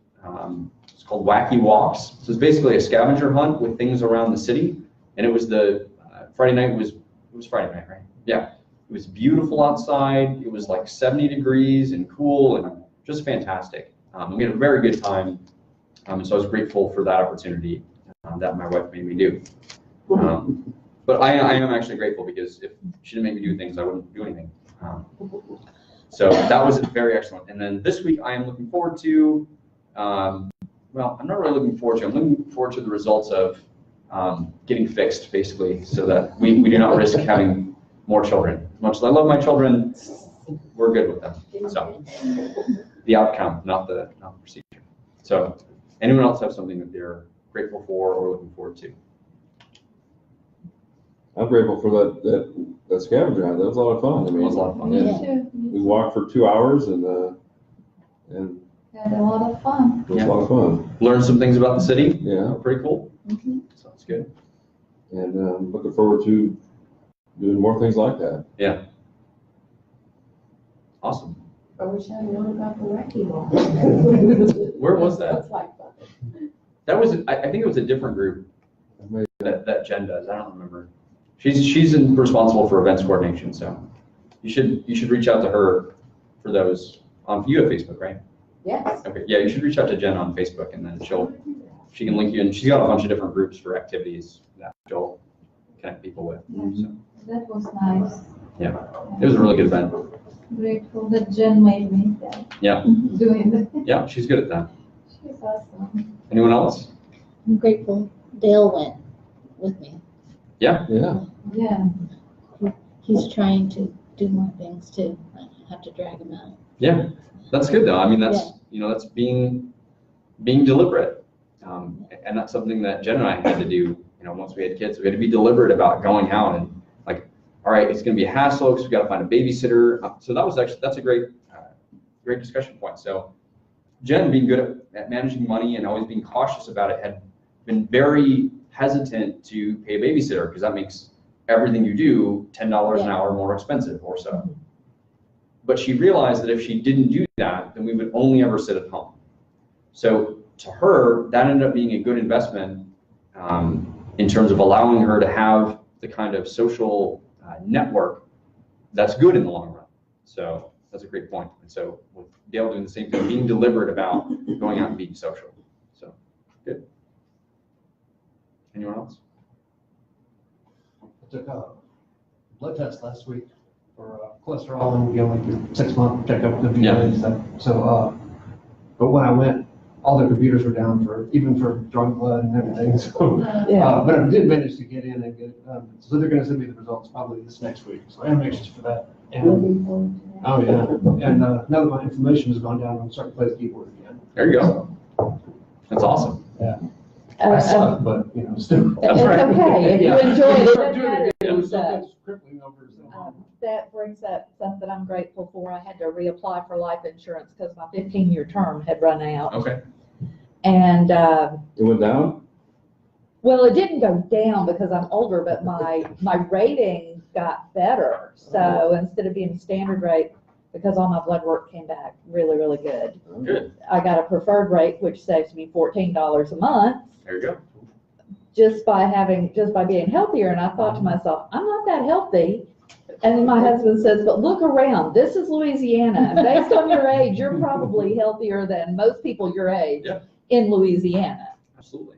it's called Wacky Walks. So it's basically a scavenger hunt with things around the city. And it was Friday night it was Friday night, right? Yeah. It was beautiful outside. It was like 70 degrees and cool and just fantastic. We had a very good time. So I was grateful for that opportunity that my wife made me do. But I am actually grateful because if she didn't make me do things, I wouldn't do anything. So that was very excellent. And then this week I am looking forward to, well, I'm not really looking forward to, I'm looking forward to the results of getting fixed, basically, so that we do not risk having more children. As much as I love my children, we're good with them. So the outcome, not the procedure. So anyone else have something that they're grateful for or looking forward to? I'm grateful for that scavenger hunt. That was a lot of fun. I mean, It was a lot of fun. Yeah. We walked for 2 hours and Had a lot of fun. it was a lot of fun. Learn some things about the city. Yeah. Pretty cool. Mm-hmm. Sounds good. And looking forward to doing more things like that. Yeah. Awesome. I wish I knew about the wacky wall. Where was that? That's like fun. That was, I think it was a different group that Jen does. I don't remember. She's responsible for events coordination, so you should reach out to her for those. You have Facebook, right? Yes. Okay. Yeah, you should reach out to Jen on Facebook, and then she can link you, and she's got a bunch of different groups for activities that she'll connect people with. So, That was nice. yeah, it was a really good event. Grateful that Jen made me that. Yeah. Doing that. Yeah, she's good at that. She's awesome. Anyone else? I'm grateful Dale went with me. Yeah. Yeah. He's trying to do more things too. I have to drag him out. Yeah, that's good though. I mean, that's being deliberate, and that's something that Jen and I had to do. Once we had kids, we had to be deliberate about going out and like, all right, it's going to be a hassle because we got to find a babysitter. So that's a great discussion point. So Jen, being good at managing money and always being cautious about it, had been very hesitant to pay a babysitter because that makes everything you do $10 an hour more expensive or so. But she realized that if she didn't do that, then we would only ever sit at home. So to her, that ended up being a good investment in terms of allowing her to have the kind of social network that's good in the long run. So that's a great point. And so with Dale doing the same thing, being deliberate about going out and being social. So good. Anyone else? I took a blood test last week for cholesterol and, like 6-month checkup to be and stuff. So, but when I went, all the computers were down even for drawing blood and everything. So, but I did manage to get in and get it done. So they're going to send me the results probably this next week. So I am anxious for that. And, oh yeah. And now that my inflammation has gone down, I'm starting to play the keyboard again. There you go. That's awesome. Yeah. I suck, but still. That's right. It's okay. If you enjoy it, it doesn't matter. Yeah. That brings up something I'm grateful for. I had to reapply for life insurance because my 15-year term had run out. Okay. And, It went down? well, it didn't go down because I'm older, but my rating got better. So instead of being standard rate, because all my blood work came back really, really good. Good. I got a preferred rate, which saves me $14 a month There you go. just by being healthier. And I thought to myself, I'm not that healthy. And then my husband says, but look around, this is Louisiana. And based on your age, you're probably healthier than most people your age Yeah. in Louisiana. Absolutely.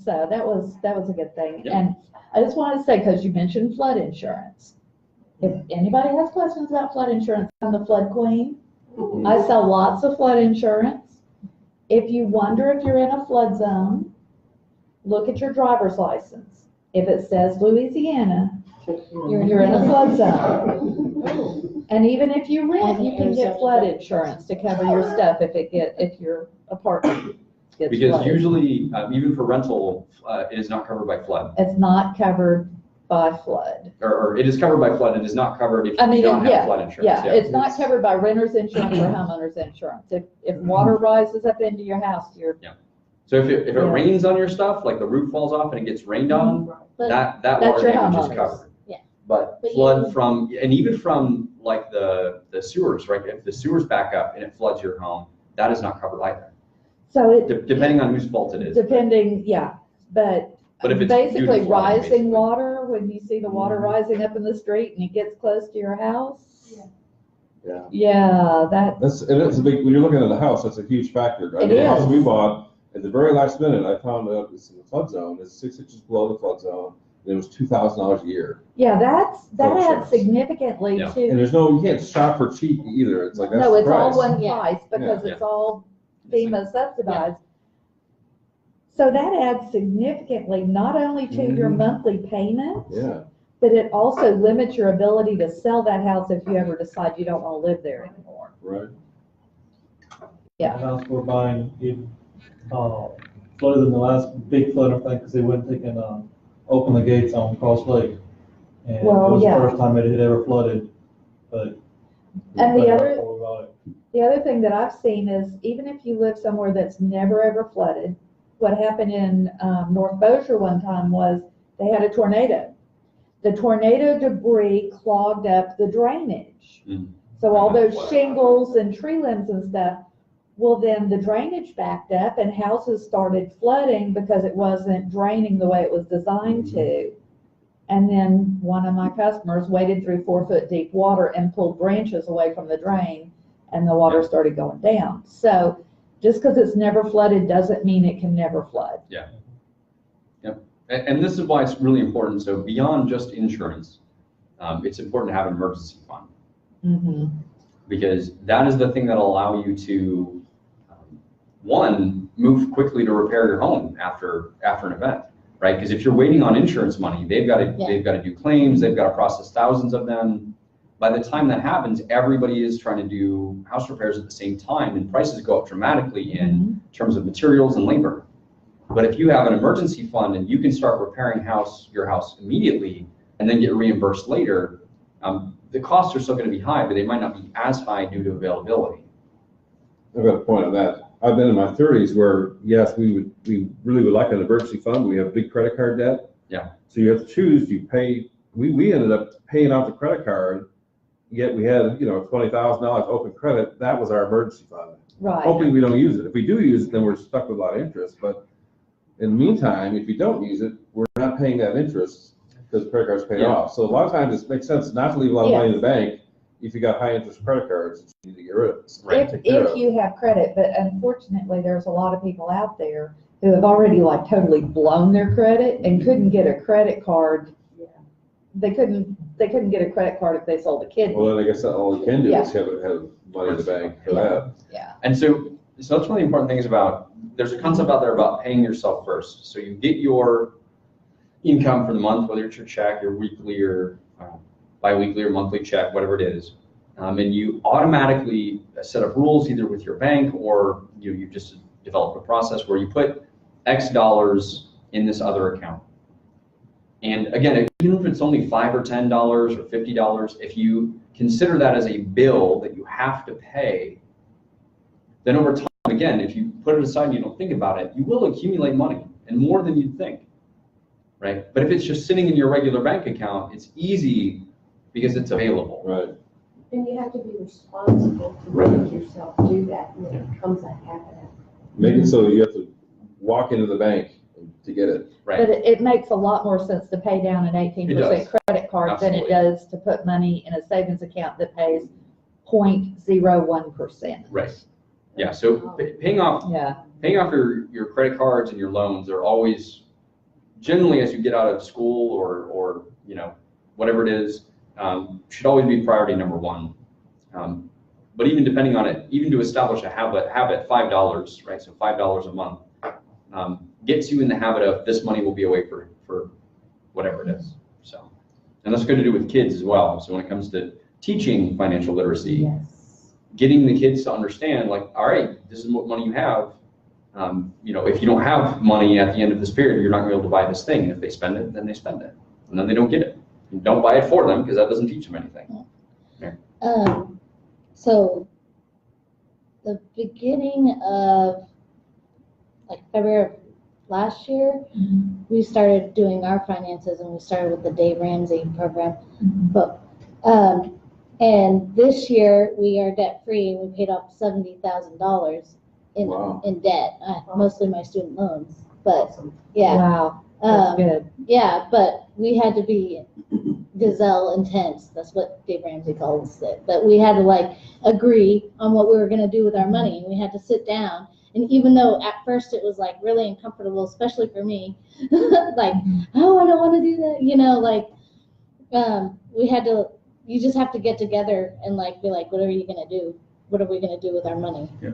So that was a good thing. Yeah. And I just wanted to say, because you mentioned flood insurance. If anybody has questions about flood insurance, I'm the flood queen. I sell lots of flood insurance. If you wonder if you're in a flood zone, look at your driver's license. If it says Louisiana, you're in a flood zone. And even if you rent, you can get flood insurance to cover your stuff if your apartment gets Because flooded. usually, even for rental, it is not covered by flood. It's not covered by flood. Or it is covered by flood, it is not covered if I mean, you don't yeah, have flood insurance. Yeah, it's not covered by renter's insurance or homeowner's insurance. If water rises up into your house, you're, So if it Yeah. rains on your stuff, like the roof falls off and it gets rained on, But- that That's water your damage is homeowners. covered. Yeah. But But flood you- from, and even from like the sewers, right? If the sewers back up and it floods your home, that is not covered either, so it, depending on whose fault it is. depending, yeah, but But if it's due to basically flooding, rising basically. water, when you see the water rising up in the street and it gets close to your house. Yeah. Yeah, And it's a big, when you're looking at a house, that's a huge factor. It The house is. we bought, at the very last minute, I found out it's in the flood zone, it's 6 inches below the flood zone, and it was $2,000 a year. yeah, that Flood adds insurance. significantly Yeah. And to, there's no, you can't shop for cheap either, it's like, that's no, the it's all price. one Yeah. price because Yeah. it's all FEMA subsidized. So that adds significantly, not only to your Mhm. monthly payment, Yeah, but it also limits your ability to sell that house if you ever decide you don't want to live there anymore. right. Yeah. The house we're buying, it, flooded in the last big flood, I think, because they wouldn't take and, open the gates on Cross Lake. And it Well, was the yeah. first time it had ever flooded, but. And the other, before we bought it. the other thing that I've seen is even if you live somewhere that's never ever flooded, what happened in North Bossier one time was they had a tornado. The tornado debris clogged up the drainage. Mm. So all those shingles and tree limbs and stuff, well, then the drainage backed up and houses started flooding because it wasn't draining the way it was designed to. And then one of my customers waded through 4-foot deep water and pulled branches away from the drain and the water started going down. So just because it's never flooded doesn't mean it can never flood. And this is why it's really important. So beyond just insurance, it's important to have an emergency fund, Mm-hmm. because that is the thing that'll allow you to, one, move quickly to repair your home after an event, right? Because if you're waiting on insurance money, they've got to do claims, they've got to process thousands of them. By the time that happens, everybody is trying to do house repairs at the same time, and prices go up dramatically in terms of materials and labor. But if you have an emergency fund and you can start repairing your house immediately and then get reimbursed later, the costs are still going to be high, but they might not be as high due to availability. I've got a point on that. I've been in my 30s where, yes, we really would like an emergency fund. We have big credit card debt. Yeah. So you have to choose, we ended up paying off the credit card, yet we had, $20,000 open credit. That was our emergency fund. Right. Hoping we don't use it. If we do use it, then we're stuck with a lot of interest. But in the meantime, if you don't use it, we're not paying that interest because the credit card's paid Yeah. off. So a lot of times it makes sense not to leave a lot of money in the bank if you got high interest credit cards that you need to get rid of. Right. If you have credit, but unfortunately, there's a lot of people out there who have already like totally blown their credit and couldn't get a credit card. They couldn't get a credit card if they sold a kidney. Well, then I guess all we can do Yeah. is have money in the bank for Yeah. that. Yeah. And so that's one of the important things there's a concept out there about paying yourself first. So you get your income for the month, whether it's your check, your weekly or bi-weekly or monthly check, whatever it is. And you automatically set up rules either with your bank or you just develop a process where you put X dollars in this other account. And again, even if it's only $5 or $10 or $50, if you consider that as a bill that you have to pay, then over time, again, if you put it aside and you don't think about it, you will accumulate money and more than you'd think, right? But if it's just sitting in your regular bank account, it's easy because it's available. Right. And you have to be responsible to make yourself do that, and it becomes a habit. Make it so you have to walk into the bank to get it. But Right, it makes a lot more sense to pay down an 18% does. credit card than it Absolutely. does to put money in a savings account that pays 0.01%. right. Yeah, so paying off your credit cards and your loans are always, generally as you get out of school or whatever it is, should always be priority number one. But even depending on it, even to establish a habit, $5, right? So $5 a month gets you in the habit of this money will be away for whatever it is. So, and that's good to do with kids as well. So when it comes to teaching financial literacy, Yes. getting the kids to understand, like, all right, this is what money you have. If you don't have money at the end of this period, you're not going to be able to buy this thing. If they spend it, then they spend it, and then they don't get it. And don't buy it for them because that doesn't teach them anything. So the beginning of like February of last year, we started doing our finances and we started with the Dave Ramsey program. But and this year we are debt free. We paid off $70,000 Wow. in debt, mostly my student loans. But yeah, Wow, that's good. yeah, but we had to be gazelle intense. That's what Dave Ramsey calls it. But we had to like agree on what we were going to do with our money. We had to sit down. And even though at first it was like really uncomfortable, especially for me, like, oh, I don't want to do that. We had to, you just have to get together and like be like, what are you going to do? What are we going to do with our money? Yeah.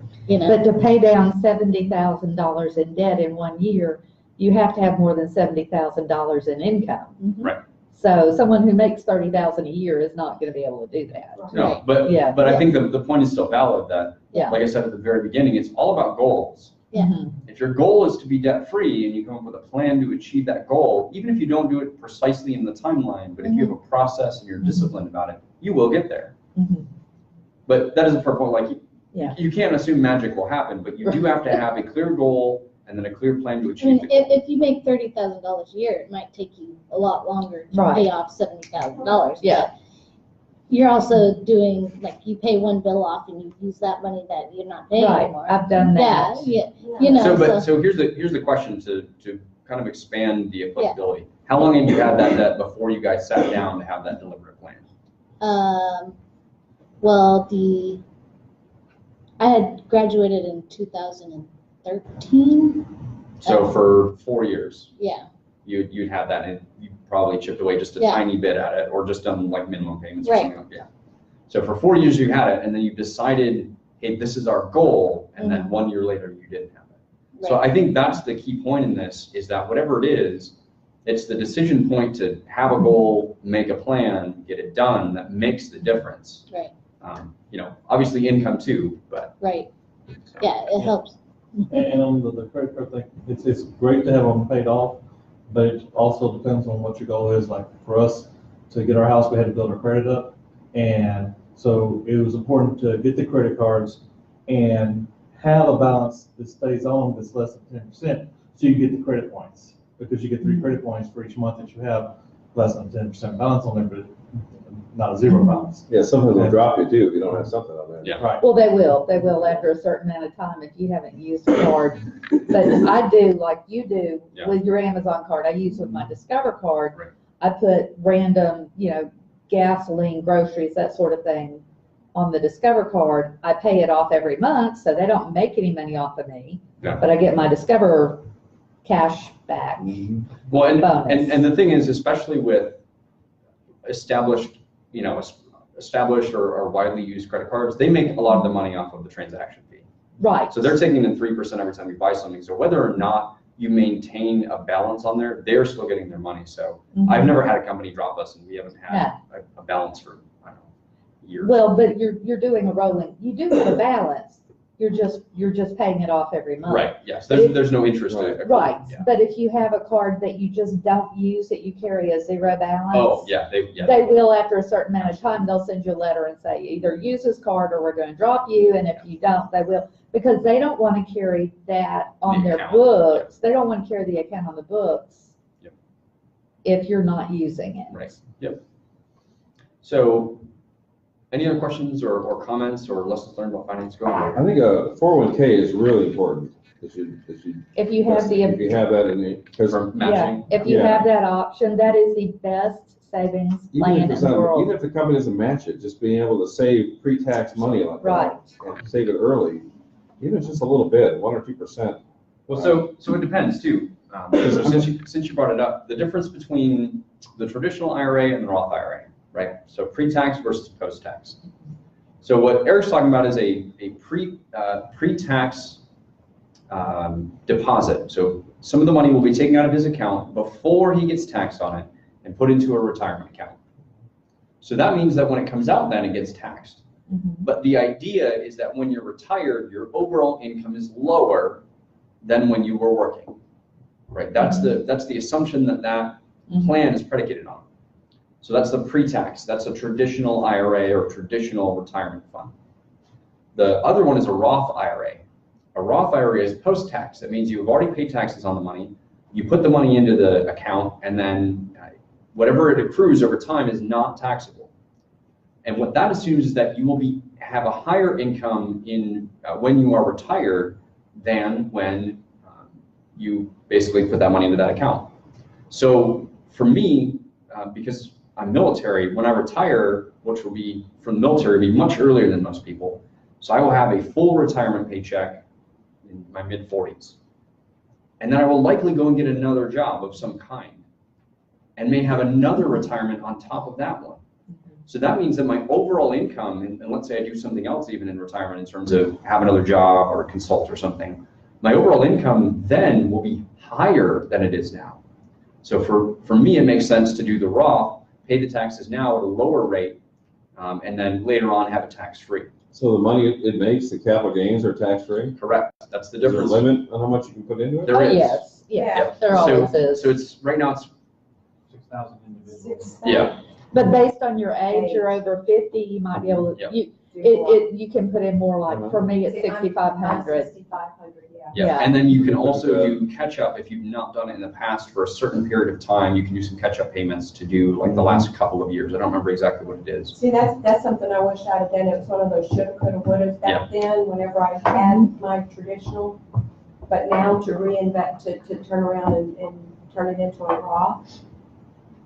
But to pay down $70,000 in debt in 1 year, you have to have more than $70,000 in income. Right. So someone who makes $30,000 a year is not going to be able to do that. No, but Yeah. I think the point is still valid that, Yeah. like I said at the very beginning, it's all about goals. Yeah. Mhm. If your goal is to be debt free and you come up with a plan to achieve that goal, even if you don't do it precisely in the timeline, but if you have a process and you're disciplined about it, you will get there. Mhm. But that isn't for a point, like, Yeah. you can't assume magic will happen, but you do have to have a clear goal and then a clear plan to I achieve mean, the goal. if you make $30,000 a year, it might take you a lot longer to Right. pay off $70,000. Yeah. But you're also doing, like, you pay one bill off and you use that money that you're not paying Right, anymore. I've done Yeah, that. yeah, you know, So here's the question to kind of expand the applicability. How long have you had that debt before you guys sat down to have that deliberate plan? Well, I had graduated in 2013. So for 4 years, Yeah, you'd had that, and you probably chipped away just a Yeah. tiny bit at it, or just done like minimum payments or Right. something like that. So for 4 years you had it, and then you decided, hey, this is our goal, and then 1 year later you didn't have it. So right, I think that's the key point in this, is that whatever it is, it's the decision point to have a goal, make a plan, get it done, that makes the difference. right, Obviously income too, but. right. Yeah, it helps. And on the credit card thing, it's great to have them paid off, but it also depends on what your goal is. Like for us, to get our house, we had to build our credit up. And so it was important to get the credit cards and have a balance that stays on that's less than 10%, so you get the credit points. Because you get 3 credit points for each month that you have less than 10% balance on there, but not a zero balance. Yeah, sometimes they'll drop you too if you don't have something on there. Yeah. Right. Well, they will after a certain amount of time if you haven't used a card. But I do like you do Yeah. with your Amazon card. I use with my Discover card. Right. I put random, gasoline, groceries, that sort of thing on the Discover card. I pay it off every month, so they don't make any money off of me. Yeah. But I get my Discover cash back. Well, and Bonus. the thing is, especially with established or widely used credit cards, they make a lot of the money off of the transaction fee. Right. So they're taking in 3% every time you buy something. So whether or not you maintain a balance on there, they're still getting their money. So Mhm. I've never had a company drop us, and we haven't had Yeah. a balance for, I don't know, years. Well, but you're doing a rolling, you do have a balance. You're just paying it off every month. Right, yes, there's no interest to it. Right, Yeah. but if you have a card that you just don't use, that you carry a zero balance. Oh, yeah, They will, after a certain amount of time, they'll send you a letter and say, either use this card or we're gonna drop you, and if you don't, they will, because they don't wanna carry that on The their account. books. They don't wanna carry the account on the books. Yep. If you're not using it. Right, yep. So Any other questions or comments or lessons learned about finance? Go ahead. I think a 401k is really important. If you If you have the, if you have that in it, because For yeah, matching? if you Yeah. have that option, that is the best savings plan in the even world. if the company doesn't match it, just being able to save pre-tax money like Right. that and save it early, even if it's just a little bit, 1 or 2%. Well, so it depends too. So since you brought it up, the difference between the traditional IRA and the Roth IRA, right? So pre-tax versus post-tax. So what Eric's talking about is a pre-tax deposit. So some of the money will be taken out of his account before he gets taxed on it and put into a retirement account. So that means that when it comes out, then it gets taxed. Mhm. But the idea is that when you're retired, your overall income is lower than when you were working, right? That's the assumption that plan is predicated on. So that's the pre-tax. That's a traditional IRA or traditional retirement fund. The other one is a Roth IRA. A Roth IRA is post-tax. That means you've already paid taxes on the money. You put the money into the account, and then whatever it accrues over time is not taxable. And what that assumes is that you will have a higher income in when you are retired than when you basically put that money into that account. So for me, because I'm military, when I retire, which will be from the military, be much earlier than most people. So I will have a full retirement paycheck in my mid-40s. And then I will likely go and get another job of some kind and may have another retirement on top of that one. So that means that my overall income, and let's say I do something else even in retirement in terms of have another job or consult or something, my overall income then will be higher than it is now. So for me, it makes sense to do the Roth, pay the taxes now at a lower rate, and then later on have it tax-free. So the money it makes, the capital gains are tax-free? Correct. That's the Is there a difference. limit on how much you can put into it? There Oh, is. yes, yeah, Yeah. there always So is. it's right now it's 6,000 individuals. yeah. But based on your age, you're over 50, you might be able Yep. to, you can put in more, like, for me, it's See, I'm 6,500. 6,500, yeah. Yeah, Yeah. and then you can also do catch-up if you've not done it in the past for a certain period of time. You can do some catch-up payments to do like the last couple of years. I don't remember exactly what it is. See, that's something I wish I'd have done. It was one of those shoulda, coulda, wouldas back then, whenever I had my traditional. But now to reinvest, to turn around and turn it into a Roth,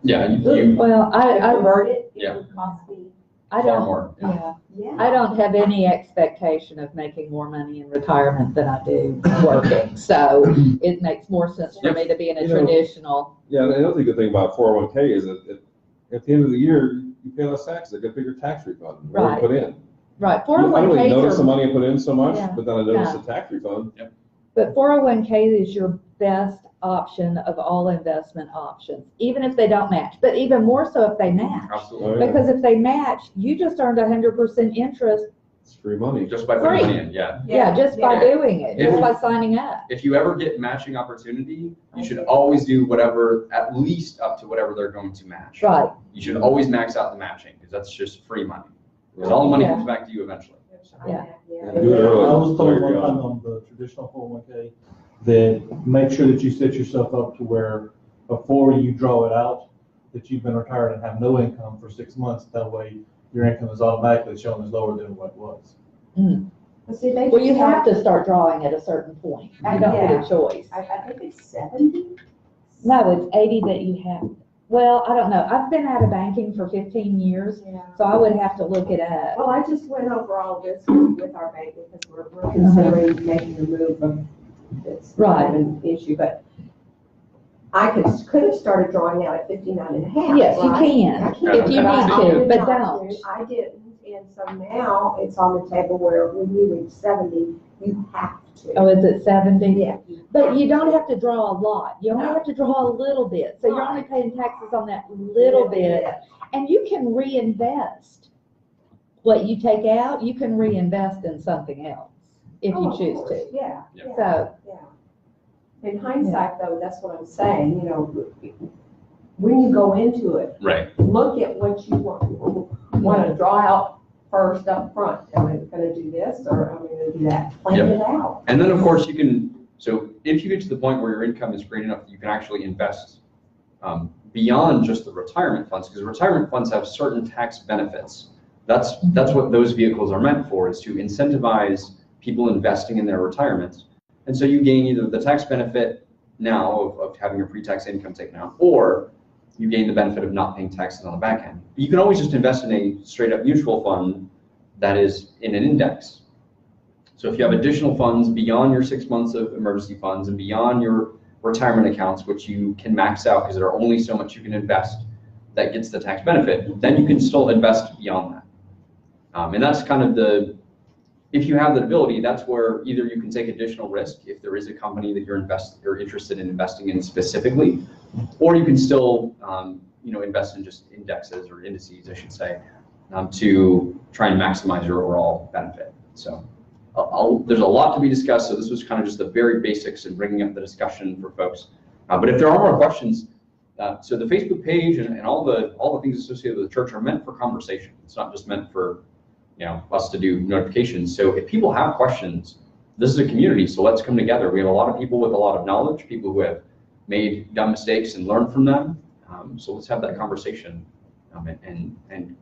Yeah, you Well, to I convert it, Yeah. it would cost me, I far don't, more. yeah, yeah. I don't have any expectation of making more money in retirement than I do working. So it makes more sense for me to be in a You know, traditional. Yeah, and another good thing about 401k is that at the end of the year, you pay less taxes. They get a bigger tax refund. What Right. you put in. Right, I don't really notice the 401ks are, money I put in so much, Yeah. but then I notice Yeah. the tax refund. but 401k is your best option of all investment options, even if they don't match, but even more so if they match. Absolutely. Oh, yeah. Because if they match, you just earned 100% interest, It's free money. Just by putting Free. money in, yeah. yeah, just by Yeah. doing it, If just you- by signing up. If you ever get matching opportunity, you should always do whatever, at least up to whatever they're going to match. Right, You should always max out the matching, because that's just free money. Because all the money Yeah. comes back to you eventually. Yeah. Yeah. Do it early. I was told There you one go. time on the traditional 401k that make sure that you set yourself up to where before you draw it out, that you've been retired and have no income for 6 months. That way your income is automatically shown as lower than what it was. Well, see, they well, you just have to start drawing at a certain point, you don't get Yeah. a choice. I think it's 70. No, it's 80 that you have, well, I don't know, I've been out of banking for 15 years, Yeah. so I would have to look it up. Well, I just went over all of this with our bank because we're considering making a move of it's Right. kind of an issue, but I could have started drawing out at 59 and a half. Yes, you right? can, I if you but I need to, opted but not don't. to. I didn't, and so now it's on the table where when you reach 70, you have to. Oh, is it 70? Yeah. But you don't have to draw a lot, you only No. have to draw a little bit, so you're only paying taxes on that little bit, and you can reinvest. What you take out, you can reinvest in something else, if Oh, you of choose course. to. Yeah, Yeah. yeah, So, yeah. In hindsight, though, that's what I'm saying, you know, when you go into it, Right. look at what you want to draw out first up front. Am I gonna do this or am I gonna do that? Plan Yep. it out. And then, of course, you can, so if you get to the point where your income is great enough that you can actually invest beyond just the retirement funds, because retirement funds have certain tax benefits That's what those vehicles are meant for, is to incentivize people investing in their retirements. And so you gain either the tax benefit now of having your pre-tax income taken out, or you gain the benefit of not paying taxes on the back end. You can always just invest in a straight up mutual fund that is in an index. So if you have additional funds beyond your 6 months of emergency funds and beyond your retirement accounts, which you can max out because there are only so much you can invest that gets the tax benefit, then you can still invest beyond that. And that's kind of if you have the ability, that's where either you can take additional risk if there is a company that you're interested in investing in specifically, or you can still invest in just indexes or indices, I should say, to try and maximize your overall benefit. So there's a lot to be discussed. So this was kind of just the very basics and bringing up the discussion for folks. But if there are more questions, so the Facebook page and all the things associated with the church are meant for conversation. It's not just meant for us to do notifications. So if people have questions, this is a community, so let's come together. We have a lot of people with a lot of knowledge, people who have made dumb mistakes and learned from them. So let's have that conversation and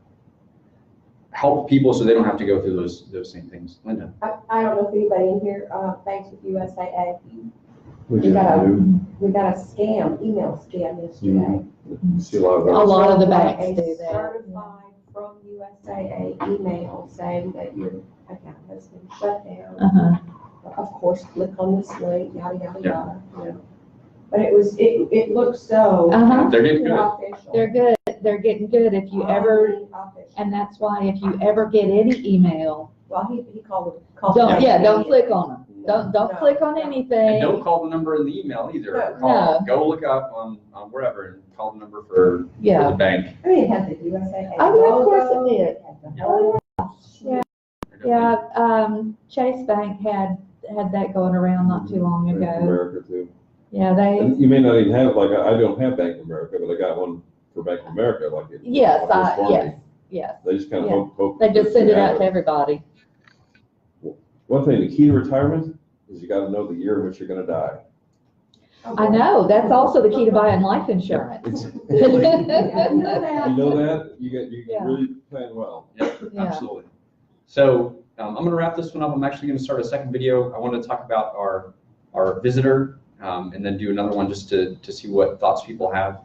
help people so they don't have to go through those same things. Linda. I don't know if anybody in here banks with USAA. We got a email scam yesterday. See a lot of A those. lot of the Like banks a do that. certified from USAA email saying that your account has been shut down. Uh-huh. Of course, click on this link, yada, yada, yada. But it looks so. Uh-huh. They're getting good. Official. They're good. They're getting good. If you ever, Official. and that's why if you ever get any email, Well, he called it. don't click on them. Don't No, click on no. anything. And don't call the number in the email either. No. Go look up on wherever and call the number for Yeah. the bank. I mean, it had the USAA. Oh, yeah, of course it logo, did. had the whole- Yeah, Chase Bank had that going around not too long Bank of ago. America too. Yeah, they, And you may not even have, like, I don't have Bank of America, but I got one for Bank of America, like it. yes, like it's for me. yes. They just kind of Yeah. hope. They just send it have out to everybody. One thing, the key to retirement is you gotta know the year in which you're gonna die. I know, that's also the key to buying life insurance. It's- Yeah, I know You that. know that, you Yeah. really plan well. Yeah, Yeah. absolutely. So I'm going to wrap this one up. I'm actually going to start a second video. I want to talk about our visitor and then do another one just to see what thoughts people have.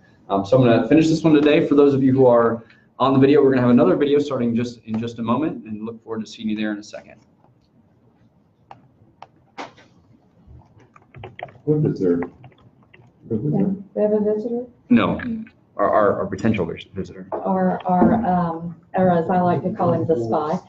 So I'm going to finish this one today. For those of you who are on the video, we're going to have another video starting in just a moment, and look forward to seeing you there in a second. What is there? What is there? We have a visitor, No, our potential visitor. or as I like to call him, the spy.